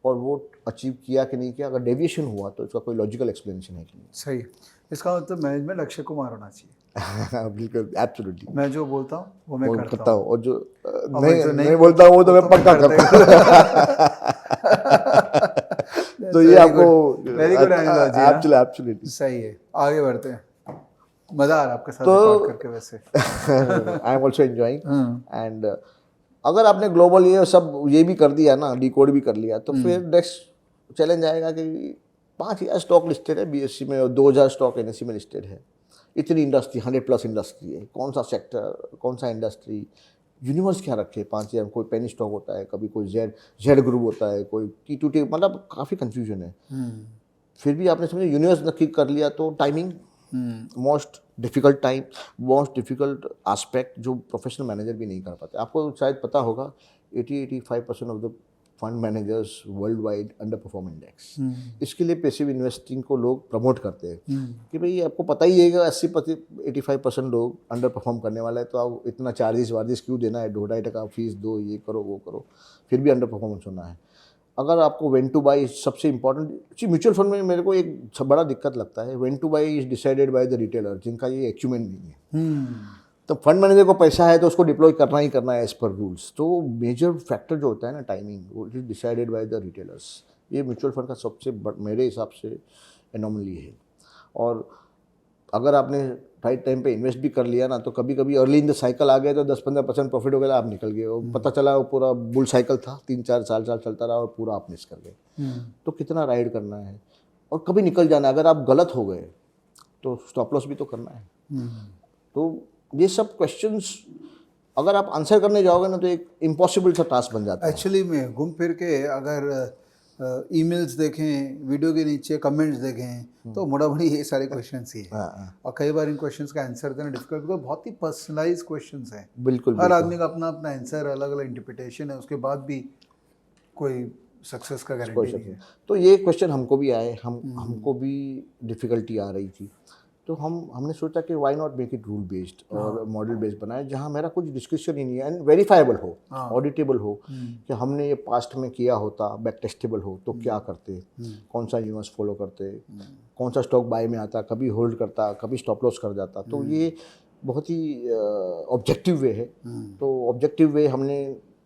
और वो अचीव किया कि नहीं किया, अगर डेविएशन हुआ तो इसका कोई लॉजिकल एक्सप्लेनेशन है कि नहीं। सही है। इसका मतलब मैनेजमेंट अक्षय कुमार होना चाहिए। बिल्कुल, एब्सोल्युटली। मैं जो बोलता हूँ वो मैं वो करता करता हूँ। हूँ और जो मैं जो नहीं बोलता हूँ वो तो मैं पक्का करता हूँ। तो ये आपको वेरी गुड एनालॉजी। एब्सोल्युटली सही है। आगे बढ़ते हैं। मज़ा आ रहा है आपके साथ तो रिकॉर्ड करके वैसे। आई एम ऑल्सो एंजॉइंग। एंड अगर आपने ग्लोबल ये सब ये भी कर दिया ना, डिकोड भी कर लिया, तो फिर नेक्स्ट चैलेंज आएगा कि 5000 स्टॉक लिस्टेड है बीएससी में और 2000 स्टॉक एनएससी में लिस्टेड है। इतनी इंडस्ट्री, 100+ इंडस्ट्री है, कौन सा सेक्टर, कौन सा इंडस्ट्री, यूनिवर्स क्या रखे 5000। कोई पेनी स्टॉक होता है, कभी कोई जेड ग्रुप होता है, कोई T2T, मतलब काफ़ी कंफ्यूजन है। फिर भी आपने समझे यूनिवर्स नक्की कर लिया तो timing most difficult time, most difficult aspect जो प्रोफेशनल मैनेजर भी नहीं कर पाते। आपको शायद पता होगा 80-85% of the fund managers world wide under perform index. इसके लिए पैसिव इन्वेस्टिंग को लोग प्रमोट करते हैं कि भाई आपको पता ही है कि 80-85% लोग अंडर परफॉर्म करने वाला है, तो आप इतना चार्जेस क्यों देना है, 2.5% फीस दो, ये करो वो करो, फिर भी अंडर परफॉर्मेंस होना है। अगर आपको व्हेन टू बाई सबसे इंपॉर्टेंट, म्यूचुअल फंड में मेरे को एक बड़ा दिक्कत लगता है, when two by is decided by the retailer, जिनका ये एक्यूमेन नहीं है। तो फंड मैनेजर को पैसा है तो उसको डिप्लॉय करना ही करना है एज पर रूल्स। तो मेजर फैक्टर जो होता है ना टाइमिंग, वो is decided by the retailers. ये म्यूचुअल फंड का सबसे मेरे हिसाब से एनोमली है। और अगर आपने राइट टाइम पे इन्वेस्ट भी कर लिया ना, तो कभी कभी अर्ली इन द साइकिल आ गए तो 10-15% प्रॉफिट हो गया, आप निकल गए और पता चला वो पूरा बुल साइकिल था, 3-4 साल चलता रहा और पूरा आप मिस कर गए। तो कितना राइड करना है और कभी निकल जाना है। अगर आप गलत हो गए तो स्टॉप लॉस भी तो करना है। तो ये सब क्वेश्चंस अगर आप आंसर करने जाओगे ना तो एक इम्पॉसिबल सा टास्क बन जाता है। एक्चुअली में घूम फिर के अगर ईमेल्स देखें, वीडियो के नीचे कमेंट्स देखें, तो मोटा मोटी ये सारे क्वेश्चंस ही है। और कई बार इन क्वेश्चंस का आंसर देना डिफिकल्ट, बिकॉज बहुत ही पर्सनलाइज क्वेश्चंस हैं। बिल्कुल, हर आदमी का अपना अपना आंसर, अलग अलग इंटरप्रिटेशन है, उसके बाद भी कोई सक्सेस का गारंटी नहीं है। तो ये क्वेश्चन हमको भी आए, हमको भी डिफ़िकल्टी आ रही थी। तो हमने सोचा कि why not make it rule based और मॉडल बेस्ड बनाए, जहाँ मेरा कुछ डिस्कशन ही नहीं है एंड वेरीफाइबल हो, ऑडिटेबल हो, कि हमने ये पास्ट में किया होता, बैक टेस्टेबल हो तो क्या करते, कौन सा यूनिवर्स फॉलो करते, कौन सा स्टॉक बाय में आता, कभी होल्ड करता, कभी स्टॉप लॉस कर जाता। तो ये बहुत ही ऑब्जेक्टिव वे है। तो ऑब्जेक्टिव वे हमने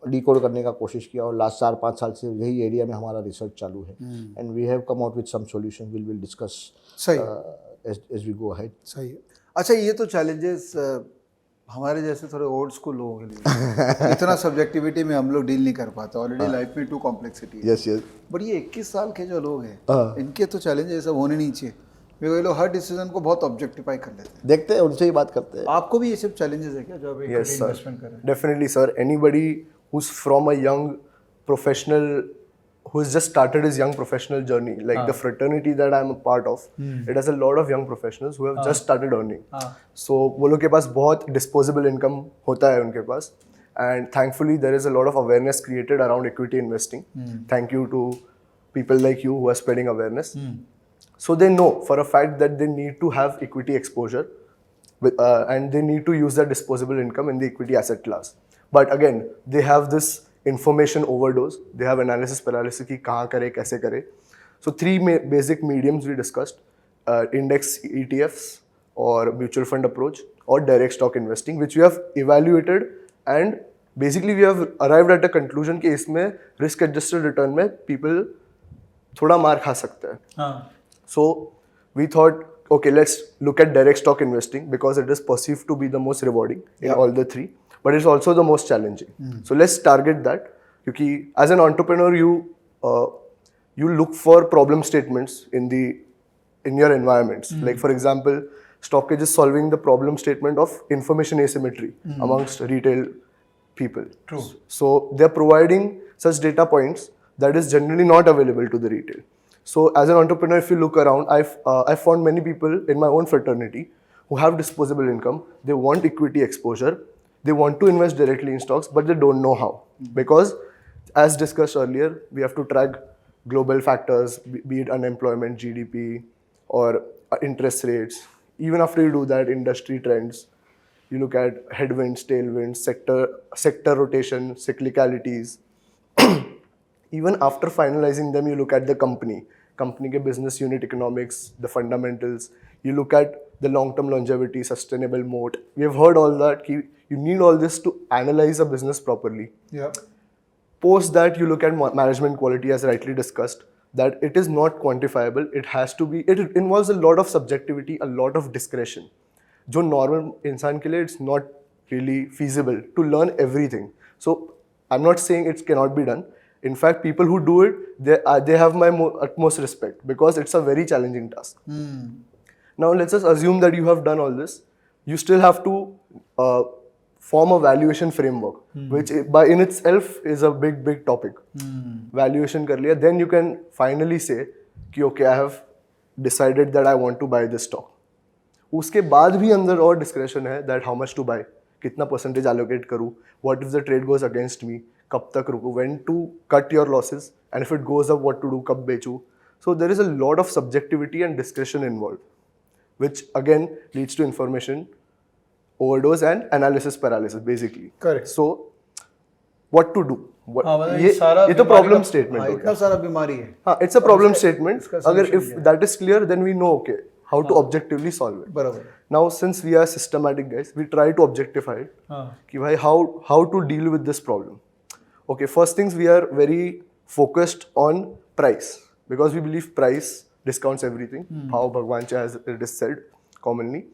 डिकोड करने का कोशिश किया और लास्ट 4-5 साल से यही एरिया में हमारा रिसर्च चालू है and we have come out with some solution, will discuss as we go ahead। सही है। अच्छा, ये तो चैलेंजेस हमारे जैसे थोड़े ओल्ड स्कूल लोगों के लिए इतना सब्जेक्टिविटी में हम लोग डील नहीं कर पाते, ऑलरेडी लाइफ में टू कॉम्प्लेक्सिटी है। Yes yes. बट ये 21 साल के जो लोग हैं, इनके तो चैलेंजेस सब होने नहीं चाहिए, क्योंकि ये लोग हर डिसीजन को बहुत ऑब्जेक्टिफाई कर लेते हैं। देखते हैं, उनसे ही बात करते हैं। आपको भी ये सब चैलेंजेस है क्या जब आप इन्वेस्टमेंट कर रहे हैं? Definitely, sir. Anybody who's from a young professional, who's just started his young professional journey, like the fraternity that I'm a part of, it has a lot of young professionals who have just started earning. So वो लोग के पास बहुत disposable income होता है उनके पास, and thankfully there is a lot of awareness created around equity investing. Thank you to people like you who are spreading awareness. So they know for a fact that they need to have equity exposure, and they need to use their disposable income in the equity asset class. But again, they have this information overdose. They have analysis paralysis कि कहाँ करे, कैसे करे. So 3 basic mediums we discussed: index ETFs or mutual fund approach or direct stock investing, which we have evaluated and basically we have arrived at a conclusion कि इसमें risk adjusted return में people थोड़ा मार खा सकते हैं. So we thought, okay, let's look at direct stock investing because it is perceived to be the most rewarding in all the 3, but it's also the most challenging. So let's target that, क्योंकि as an entrepreneur you look for problem statements in your environments. Like for example, Stockage is solving the problem statement of information asymmetry amongst retail people. True. So they're providing such data points that is generally not available to the retail. So as an entrepreneur, if you look around, I've found many people in my own fraternity who have disposable income. They want equity exposure. They want to invest directly in stocks, but they don't know how. Because as discussed earlier, we have to track global factors, be it unemployment, GDP, or interest rates. Even after you do that, industry trends, you look at headwinds, tailwinds, sector rotation, cyclicalities. Even after finalizing them, you look at the company के business unit economics, the fundamentals. You look at the long-term longevity, sustainable moat. We have heard all that. You need all this to analyze a business properly. Yeah. Post that, you look at management quality, as rightly discussed, that it is not quantifiable. It involves a lot of subjectivity, a lot of discretion. जो normal इंसान के लिए it's not really feasible to learn everything. So I'm not saying it cannot be done. In fact, people who do it, they have my utmost respect because it's a very challenging task. Now let's just assume that you have done all this. You still have to form a valuation framework, which by in itself is a big topic. Valuation कर लिया, then you can finally say कि okay, I have decided that I want to buy this stock. उसके बाद भी अंदर और डिस्क्रेशन है that how much to buy, कितना परसेंटेज allocate करूँ, what if the trade goes against me, कब तक रुकूँ, when to cut your losses, and if it goes up, what to do, कब बेचूँ. So there is a lot of subjectivity and discretion involved, which again leads to information overdose and analysis paralysis basically. Correct. So what to do? ये तो problem statement हो इतना गया. सारा बीमारी है. हाँ, it's a problem statement. इसका अगर solution if क्या है? that is clear, then we know okay how to objectively solve it. बराबर. Now since we are systematic guys, we try to objectify it. कि भाई how to deal with this problem. Okay, first things, we are very focused on price because we believe price discounts everything. How Bhagwan Cha has it is said commonly.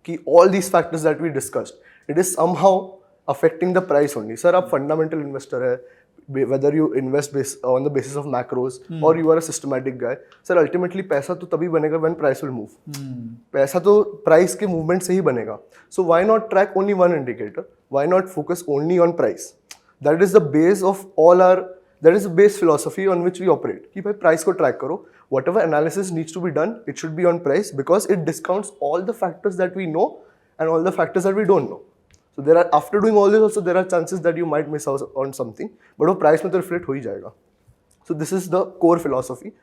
कि all these factors that we discussed, it is somehow affecting the price only. Sir, आप fundamental investor है, whether you invest on the basis of macros or you are a systematic guy, sir, ultimately पैसा तो तभी बनेगा when price will move. पैसा तो price के movement से ही बनेगा. So why not track only one indicator? Why not focus only on price? That is the base of that is the base philosophy on which we operate. कि भाई price को track करो. Whatever analysis needs to be done, it should be on price because it discounts all the factors that we know and all the factors that we don't know. So after doing all this also, there are chances that you might miss out on something, but वो price में तो reflect हो ही जाएगा. So this is the core philosophy.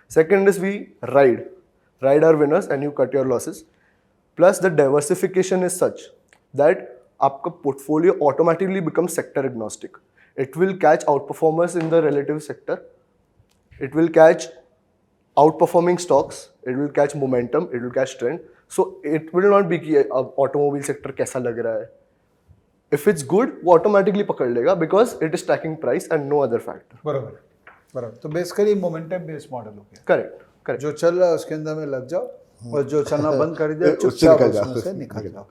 Second is we ride our winners and you cut your losses. Plus the diversification is such that आपका portfolio automatically becomes sector agnostic. It will catch outperformers in the relative sector. It will catch outperforming stocks. It will catch momentum. It will catch trend. So it will not be कि automobile sector कैसा लग रहा है. If it's good, वो automatically पकड़ लेगा because it is tracking price and no other factor. बराबर. तो बेसिकली मोमेंटम बेस्ड मॉडल हो गया. Correct. जो चल रहा है उसके अंदर में लग जाओ और जो चलना बंद कर दिया चुपचाप उसमें से निकल जाओ.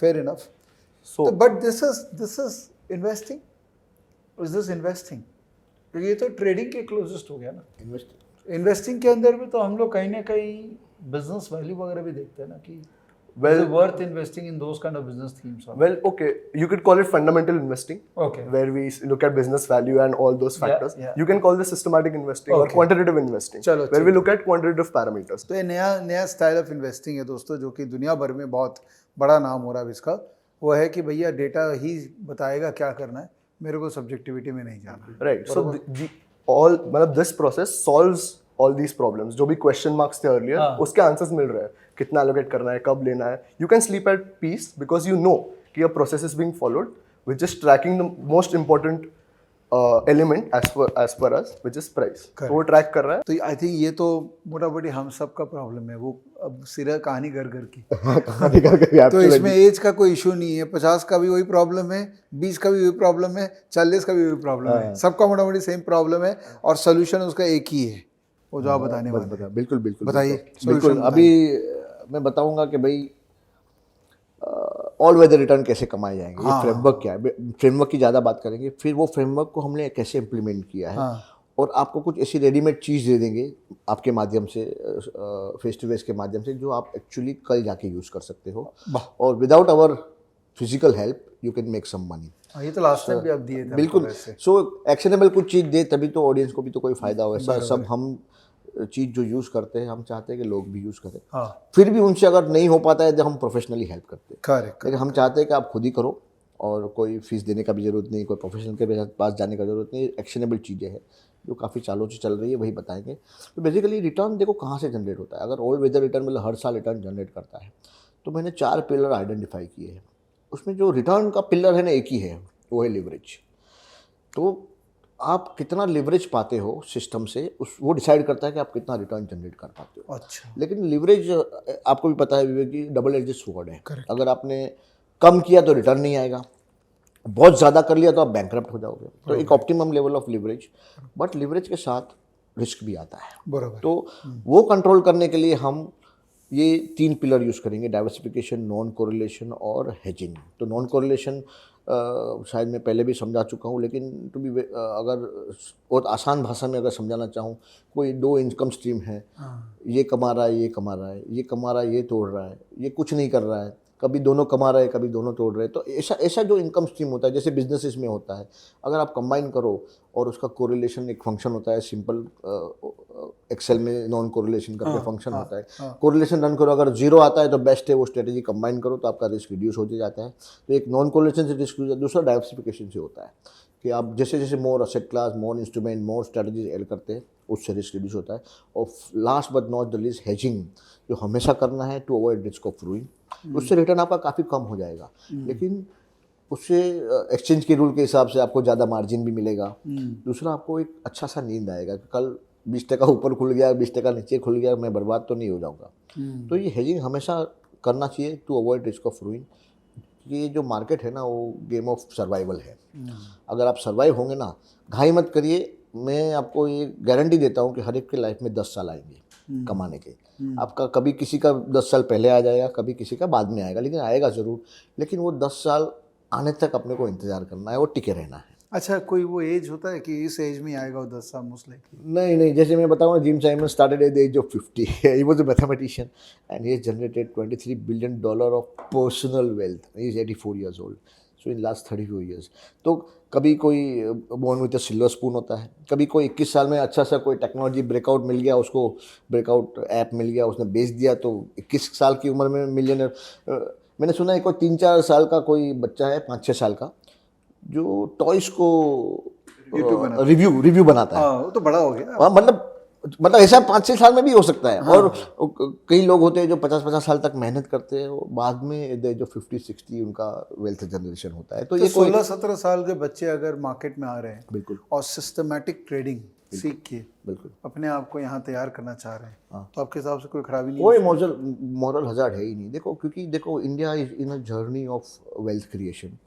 Fair enough. So but this is investing. Is this investing? क्योंकि ये तो ट्रेडिंग के क्लोजेस्ट हो गया ना. इन्वेस्टिंग के अंदर भी तो हम लोग कहीं ना कहीं बिजनेस वैल्यू वगैरह भी देखते हैं ना कि Well, worth investing in those kind of business themes. Well, okay, you could call it fundamental investing. Okay. Where we look at business value and all those factors. yeah. You can call this systematic investing or Okay. quantitative investing. चलो, where we look at quantitative parameters. तो ये नया स्टाइल ऑफ इन्वेस्टिंग है दोस्तों, जो कि दुनिया भर में बहुत बड़ा नाम हो रहा है इसका. वो है कि भैया डेटा ही बताएगा क्या करना है, मेरे को सब्जेक्टिविटी में नहीं जाना. Right. So this process solves all these problems. जो भी question marks थे earlier, उसके answers मिल रहे हैं. कितना allocate करना है, कब लेना है. You can sleep at peace because you know कि a process is being followed, which is tracking the most important element as per us, which is price. तो वो track कर रहा है. तो आई थिंक ये तो मोटा मोटी हम सब का प्रॉब्लम है. वो अब सिरा कहानी घर की. तो इसमें एज का कोई इशू नहीं है. 50 का भी वही प्रॉब्लम है, 20 का भी वही प्रॉब्लम है, 40 का भी वही प्रॉब्लम है. सबका मोटा मोटी सेम प्रॉब्लम है और सोल्यूशन उसका एक ही है, वो जो आप बताने वाले हैं. बिल्कुल बताइए. बिल्कुल. अभी मैं बताऊंगा कि भाई ऑल वेदर रिटर्न कैसे कमाए जाएंगे. ये फ्रेमवर्क क्या है, फ्रेमवर्क की ज़्यादा बात करेंगे. फिर वो फ्रेमवर्क को हमने कैसे इम्प्लीमेंट किया है और आपको कुछ ऐसी रेडीमेड चीज़ दे देंगे आपके माध्यम से, फेस टू फेस के माध्यम से, जो आप एक्चुअली कल जाके यूज़ कर सकते हो, और without our physical help you can make some money. ये तो लास्ट टाइम भी आप दिए थे बिल्कुल। वैसे। सो एक्शनेबल कुछ चीज़ दे तभी तो ऑडियंस को भी तो कोई फ़ायदा हो। ऐसा सब हम चीज़ जो यूज़ करते हैं हम चाहते हैं कि लोग भी यूज़ करें। हाँ, फिर भी उनसे अगर नहीं हो पाता है तो हम प्रोफेशनली हेल्प करते हैं। करेक्ट। लेकिन हम चाहते हैं कि आप खुद ही करो, और कोई फीस देने का भी ज़रूरत नहीं, कोई प्रोफेशनल के पास जाने का ज़रूरत नहीं। एक्शनेबल चीज़ें हैं जो काफ़ी सालों से चल रही है, वही बताएंगे। तो बेसिकली रिटर्न देखो कहाँ से जनरेट होता है। अगर ऑल वेदर रिटर्न मतलब हर साल रिटर्न जनरेट करता है, तो मैंने 4 पिलर आइडेंटिफाई किए हैं। उसमें जो रिटर्न का पिलर है ना, एक ही है, वो है लिवरेज। तो आप कितना लिवरेज पाते हो सिस्टम से, वो डिसाइड करता है कि आप कितना रिटर्न जनरेट कर पाते हो। अच्छा, लेकिन लिवरेज आपको भी पता है विवेक जी, डबल एजेड स्वॉर्ड है। अगर आपने कम किया तो रिटर्न नहीं आएगा, बहुत ज़्यादा कर लिया तो आप बैंकरप्ट हो जाओगे। तो एक optimum level of leverage, but leverage के साथ रिस्क भी आता है। बराबर। तो वो कंट्रोल करने के लिए हम ये 3 पिलर यूज़ करेंगे, डाइवर्सिफिकेशन, नॉन कोरिलेशन और हेजिंग। तो नॉन कोरिलेशन शायद मैं पहले भी समझा चुका हूँ, लेकिन टू बी अगर बहुत आसान भाषा में अगर समझाना चाहूँ, कोई 2 इनकम स्ट्रीम है, ये कमा रहा है, ये कमा रहा है, ये कमा रहा है, ये तोड़ रहा है, ये कुछ नहीं कर रहा है, कभी दोनों कमा रहे हैं, कभी दोनों तोड़ रहे हैं। तो ऐसा जो इनकम स्ट्रीम होता है, जैसे बिजनेसेस में होता है, अगर आप कंबाइन करो और उसका कोरिलेशन एक फंक्शन होता है, सिंपल एक्सेल में नॉन कोरिलेशन करके फंक्शन होता है। कोरिलेशन रन करो, अगर 0 आता है तो बेस्ट है, वो स्ट्रेटेजी कंबाइन करो तो आपका रिस्क रिड्यूस हो जाता है। तो एक नॉन कोरिलेशन से रिस्क, दूसरा डाइवर्सिफिकेशन से होता है कि आप जैसे जैसे मोर असेट क्लास, मोर इंस्ट्रूमेंट, मोर स्ट्रेटजीज ऐड करते हैं, उससे रिस्क रिड्यूस होता है। और last but not the least hedging, जो हमेशा करना है टू अवॉइड रिस्क ऑफ रूइंग। उससे रिटर्न आपका काफ़ी कम हो जाएगा, लेकिन उससे एक्सचेंज के रूल के हिसाब से आपको ज़्यादा मार्जिन भी मिलेगा। दूसरा, आपको एक अच्छा सा नींद आएगा कि कल 20% ऊपर खुल गया, 20% नीचे खुल गया, मैं बर्बाद तो नहीं हो जाऊँगा। तो ये हेजिंग हमेशा करना चाहिए टू अवॉइड रिस्क ऑफ रूइंग। ये जो मार्केट है ना, वो गेम ऑफ सर्वाइवल है। अगर आप सर्वाइव होंगे ना, घाई मत करिए। मैं आपको ये गारंटी देता हूँ कि हर एक के लाइफ में 10 साल आएंगे कमाने के। आपका कभी किसी का 10 साल पहले आ जाएगा, कभी किसी का बाद में आएगा, लेकिन आएगा ज़रूर। लेकिन वो 10 साल आने तक अपने को इंतज़ार करना है और टिके रहना है। अच्छा, कोई वो एज होता है कि इस एज में आएगा वो 10 साल मोस्ट लाइकली? नहीं, जैसे मैं बताऊँ, Jim Simon started at the age of 50। He was a mathematician and he has generated $23 billion of personal wealth. He is 84 years old, so in last 34 years. तो कभी कोई born with a silver spoon होता है, कभी कोई 21 साल में अच्छा सा कोई टेक्नोलॉजी ब्रेकआउट मिल गया, उसको ब्रेकआउट ऐप मिल गया, उसने बेच दिया, तो 21 साल की उम्र में मिलियनर। मैंने सुना है कोई 3-4 साल का कोई बच्चा है, 5-6 साल का, जो टॉयज को रिव्यू बनाता है। हाँ, वो तो बड़ा हो गया। हाँ, मतलब ऐसा 5-6 साल में भी हो सकता है। और कई लोग होते हैं जो 50-50 साल तक मेहनत करते हैं, वो बाद में एट द एज ऑफ 50-60 उनका वेल्थ जनरेशन होता है। तो ये 16-17 साल के बच्चे अगर मार्केट में आ रहे हैं बिल्कुल, और सिस्टमैटिक ट्रेडिंग सीख के बिल्कुल अपने आप को यहाँ तैयार करना चाह रहे हैं, तो आपके हिसाब से कोई खराबी नहीं? कोई मॉरल हजार्ड है ही नहीं। देखो, क्योंकि देखो, India is in a journey of wealth creation.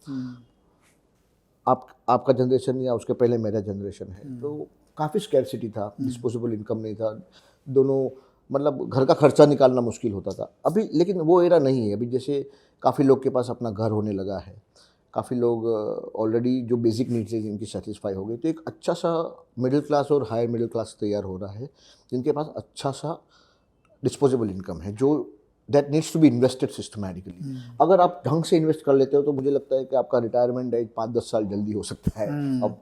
आपका जनरेशन या उसके पहले मेरा जनरेशन है, तो काफ़ी स्कैर्सिटी था, डिस्पोजेबल इनकम नहीं था, दोनों मतलब घर का खर्चा निकालना मुश्किल होता था। अभी लेकिन वो एरा नहीं है। अभी जैसे काफ़ी लोग के पास अपना घर होने लगा है, काफ़ी लोग ऑलरेडी जो बेसिक नीड्स है जिनकी सेटिस्फाई हो गई, तो एक अच्छा सा मिडिल क्लास और हायर मिडिल क्लास तैयार हो रहा है, जिनके पास अच्छा सा डिस्पोजेबल इनकम है, जो that needs to be invested systematically. अगर आप ढंग से इन्वेस्ट कर लेते हो तो मुझे लगता है कि आपका रिटायरमेंट एज 5-10 साल जल्दी हो सकता है। अब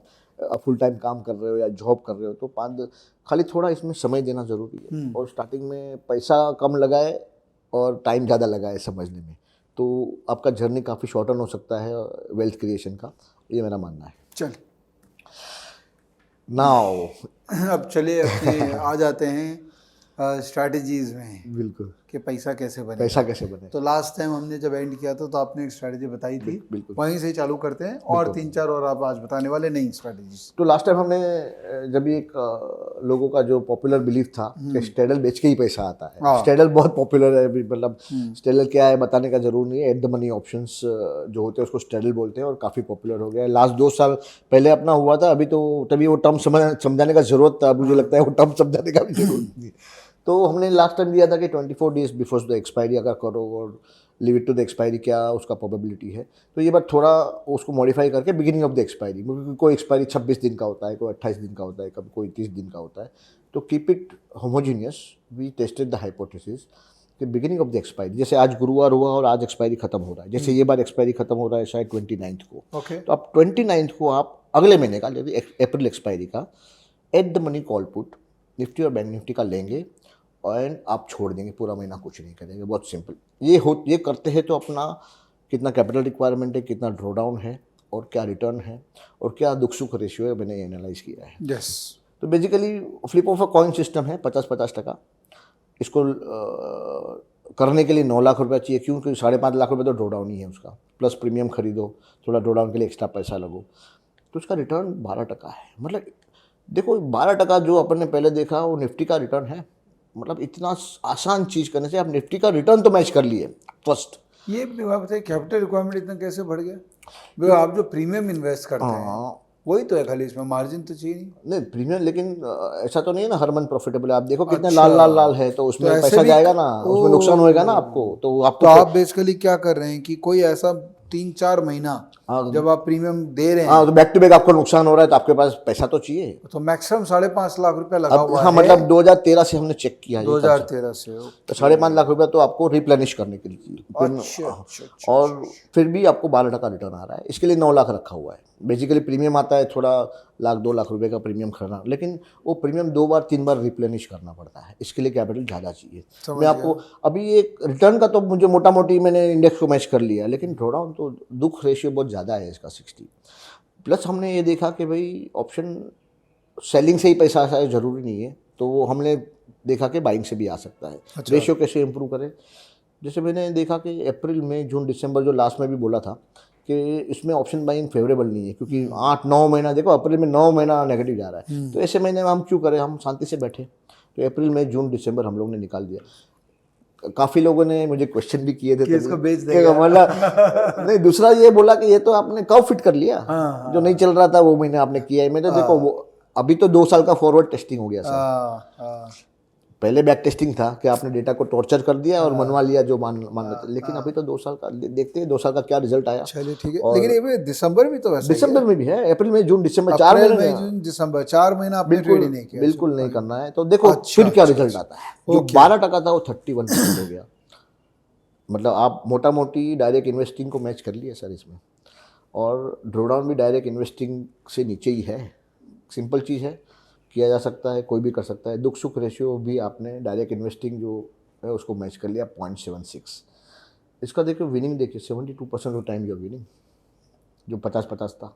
फुल टाइम काम कर रहे हो या जॉब कर रहे हो, तो 5 खाली थोड़ा इसमें समय देना ज़रूरी है। और स्टार्टिंग में पैसा कम लगाए और टाइम ज़्यादा लगाए समझने में, तो आपका जर्नी काफ़ी शॉर्टन हो सकता है वेल्थ क्रिएशन का। ये मेरा मानना है। चल नाउ अब चलिए अपने आ जाते हैं स्ट्रैटेजीज में बिल्कुल, कि पैसा कैसे बने। पैसा कैसे बने। तो लास्ट टाइम हमने जब एंड किया था तो आपने एक स्ट्रैटेजी बताई थी, बिल्कुल। वहीं से ही चालू करते हैं। और 3-4 और आप आज बताने वाले नई स्ट्रैटेजीज। तो लास्ट टाइम हमने जब एक लोगों का जो पॉपुलर बिलीफ था कि स्टेडल बेच के ही पैसा आता है। स्टेडल बहुत पॉपुलर है अभी, मतलब स्टेडल क्या है बताने का जरूर नहीं है। एट द मनी ऑप्शंस जो होते हैं उसको स्टेडल बोलते हैं और काफ़ी पॉपुलर हो गया है। लास्ट 2 साल पहले अपना हुआ था, अभी तो तभी वो टर्म समझाने का जरूरत था। मुझे लगता है वो टर्म समझाने का भी जरूरत नहीं। तो हमने लास्ट टाइम दिया था कि 24 डेज बिफोर द एक्सपायरी अगर करो और leave it to the expiry, क्या उसका प्रोबेबिलिटी है। तो ये बात थोड़ा उसको मॉडिफाई करके बिगिनिंग ऑफ द एक्सपायरी, क्योंकि कोई एक्सपायरी 26 दिन का होता है, कोई 28 दिन का होता है, कभी कोई 30 दिन का होता है। तो keep it homogeneous. We tested the hypothesis कि बिगिनिंग ऑफ द एक्सपायरी, जैसे आज गुरुवार हुआ और आज एक्सपायरी खत्म हो रहा है, जैसे ये बार एक्सपायरी खत्म हो रहा है शायद 29 को, ओके, तो आप 29 को आप अगले महीने का, अप्रैल एक्सपायरी का, at the money call put Nifty और बैंक निफ्टी का लेंगे एंड आप छोड़ देंगे, पूरा महीना कुछ नहीं करेंगे। बहुत सिंपल। ये करते हैं तो अपना कितना कैपिटल रिक्वायरमेंट है, कितना ड्रॉ डाउन है और क्या रिटर्न है और क्या दुख सुख रेशियो है, मैंने एनालाइज किया है। यस। तो basically flip of a coin system है, 50-50%। इसको करने के लिए 9 लाख रुपया चाहिए, क्योंकि 5.5 लाख रुपये तो ड्रॉ डाउन ही है उसका, प्लस प्रीमियम खरीदो, थोड़ा ड्रॉ डाउन के लिए एक्स्ट्रा पैसा लगो, तो उसका रिटर्न 12% है। मतलब देखो 12% जो अपन ने पहले देखा वो निफ्टी का रिटर्न है। मतलब इतना आसान चीज़ करने से आप निफ्टी का रिटर्न तो मैच कर लिए फर्स्ट। ये भी बात बताइए, कैपिटल रिक्वायरमेंट इतना कैसे बढ़ गया? वो आप जो प्रीमियम इन्वेस्ट करते हैं वही तो है, खाली इसमें मार्जिन तो चाहिए नहीं प्रीमियम, लेकिन ऐसा तो नहीं है ना हर मंथ प्रॉफिटेबल है। आप देखो कितने लाल है, तो उसमें ऐसे पैसा भी जाएगा ना, उसमें नुकसान होएगा ना आपको। तो आप बेसिकली क्या कर रहे हैं कि कोई ऐसा 3-4 महीना जब आप प्रीमियम दे रहे हैं, हाँ, तो बैक टू बैक आपको नुकसान हो रहा है, तो आपके पास पैसा तो चाहिए। तो मैक्सिमम 5.5 लाख रुपया लगा हुआ हाँ, है। मतलब 2013 से हमने चेक किया, 2013 से तो 5.5 लाख रुपया तो आपको रिप्लेनिश करने के लिए चाहिए। अच्छा, और फिर भी आपको 12% रिटर्न आ रहा है। इसके लिए 9 लाख रखा हुआ है। बेसिकली प्रीमियम आता है थोड़ा 1-2 लाख रुपए का प्रीमियम खरीदना, लेकिन वो प्रीमियम 2 बार 3 बार रिप्लेनिश करना पड़ता है। इसके लिए कैपिटल ज़्यादा चाहिए। मैं आपको अभी एक रिटर्न का तो मुझे मोटा मोटी मैंने इंडेक्स को मैच कर लिया, लेकिन ड्रॉडाउन तो दुख रेशियो बहुत ज़्यादा है इसका 60। प्लस हमने ये देखा कि भाई ऑप्शन सेलिंग से ही पैसा आया ज़रूरी नहीं है, तो वो हमने देखा कि बाइंग से भी आ सकता है। अच्छा। रेशियो कैसे इंप्रूव करें, जैसे मैंने देखा कि अप्रैल मई जून दिसंबर जो लास्ट में भी बोला था कि इसमें ऑप्शन बाइंग फेवरेबल नहीं है, क्योंकि 8-9 महीना देखो, अप्रैल में 9 महीना नेगेटिव जा रहा है। तो ऐसे महीने में हम क्यों करें, हम शांति से बैठे। तो अप्रैल मई जून दिसंबर हम लोग ने निकाल दिया। काफ़ी लोगों ने मुझे क्वेश्चन भी किए थे कि इसको बेच देगा। मतलब नहीं, दूसरा ये बोला कि ये तो आपने कब फिट कर लिया, जो नहीं चल रहा था वो महीने आपने किया है। मैं तो देखो अभी तो 2 साल का फॉरवर्ड टेस्टिंग हो गया सर। पहले बैक टेस्टिंग था कि आपने डेटा को टॉर्चर कर दिया और मनवा लिया जो मान लेते, लेकिन अभी तो 2 साल का देखते हैं 2 साल का क्या रिजल्ट आया। चलिए ठीक है, लेकिन ये दिसंबर भी तो वैसे दिसंबर में भी है, अप्रैल मई जून दिसंबर 4 महीने, जून दिसंबर 4 महीना आपने ट्रेड नहीं किया। बिल्कुल नहीं करना है। तो देखो फिर क्या रिजल्ट आता है। जो 12% था वो 31% हो गया। मतलब आप मोटा मोटी डायरेक्ट इन्वेस्टिंग को मैच कर लिया सर इसमें, और ड्रॉडाउन भी डायरेक्ट इन्वेस्टिंग से नीचे ही है। सिंपल चीज़ है, किया जा सकता है, कोई भी कर सकता है। दुख सुख रेशियो भी आपने डायरेक्ट इन्वेस्टिंग जो है उसको मैच कर लिया 0.76। इसका देखिए विनिंग देखिए 72% ऑफ टाइम यूर विनिंग, जो 50-50 था।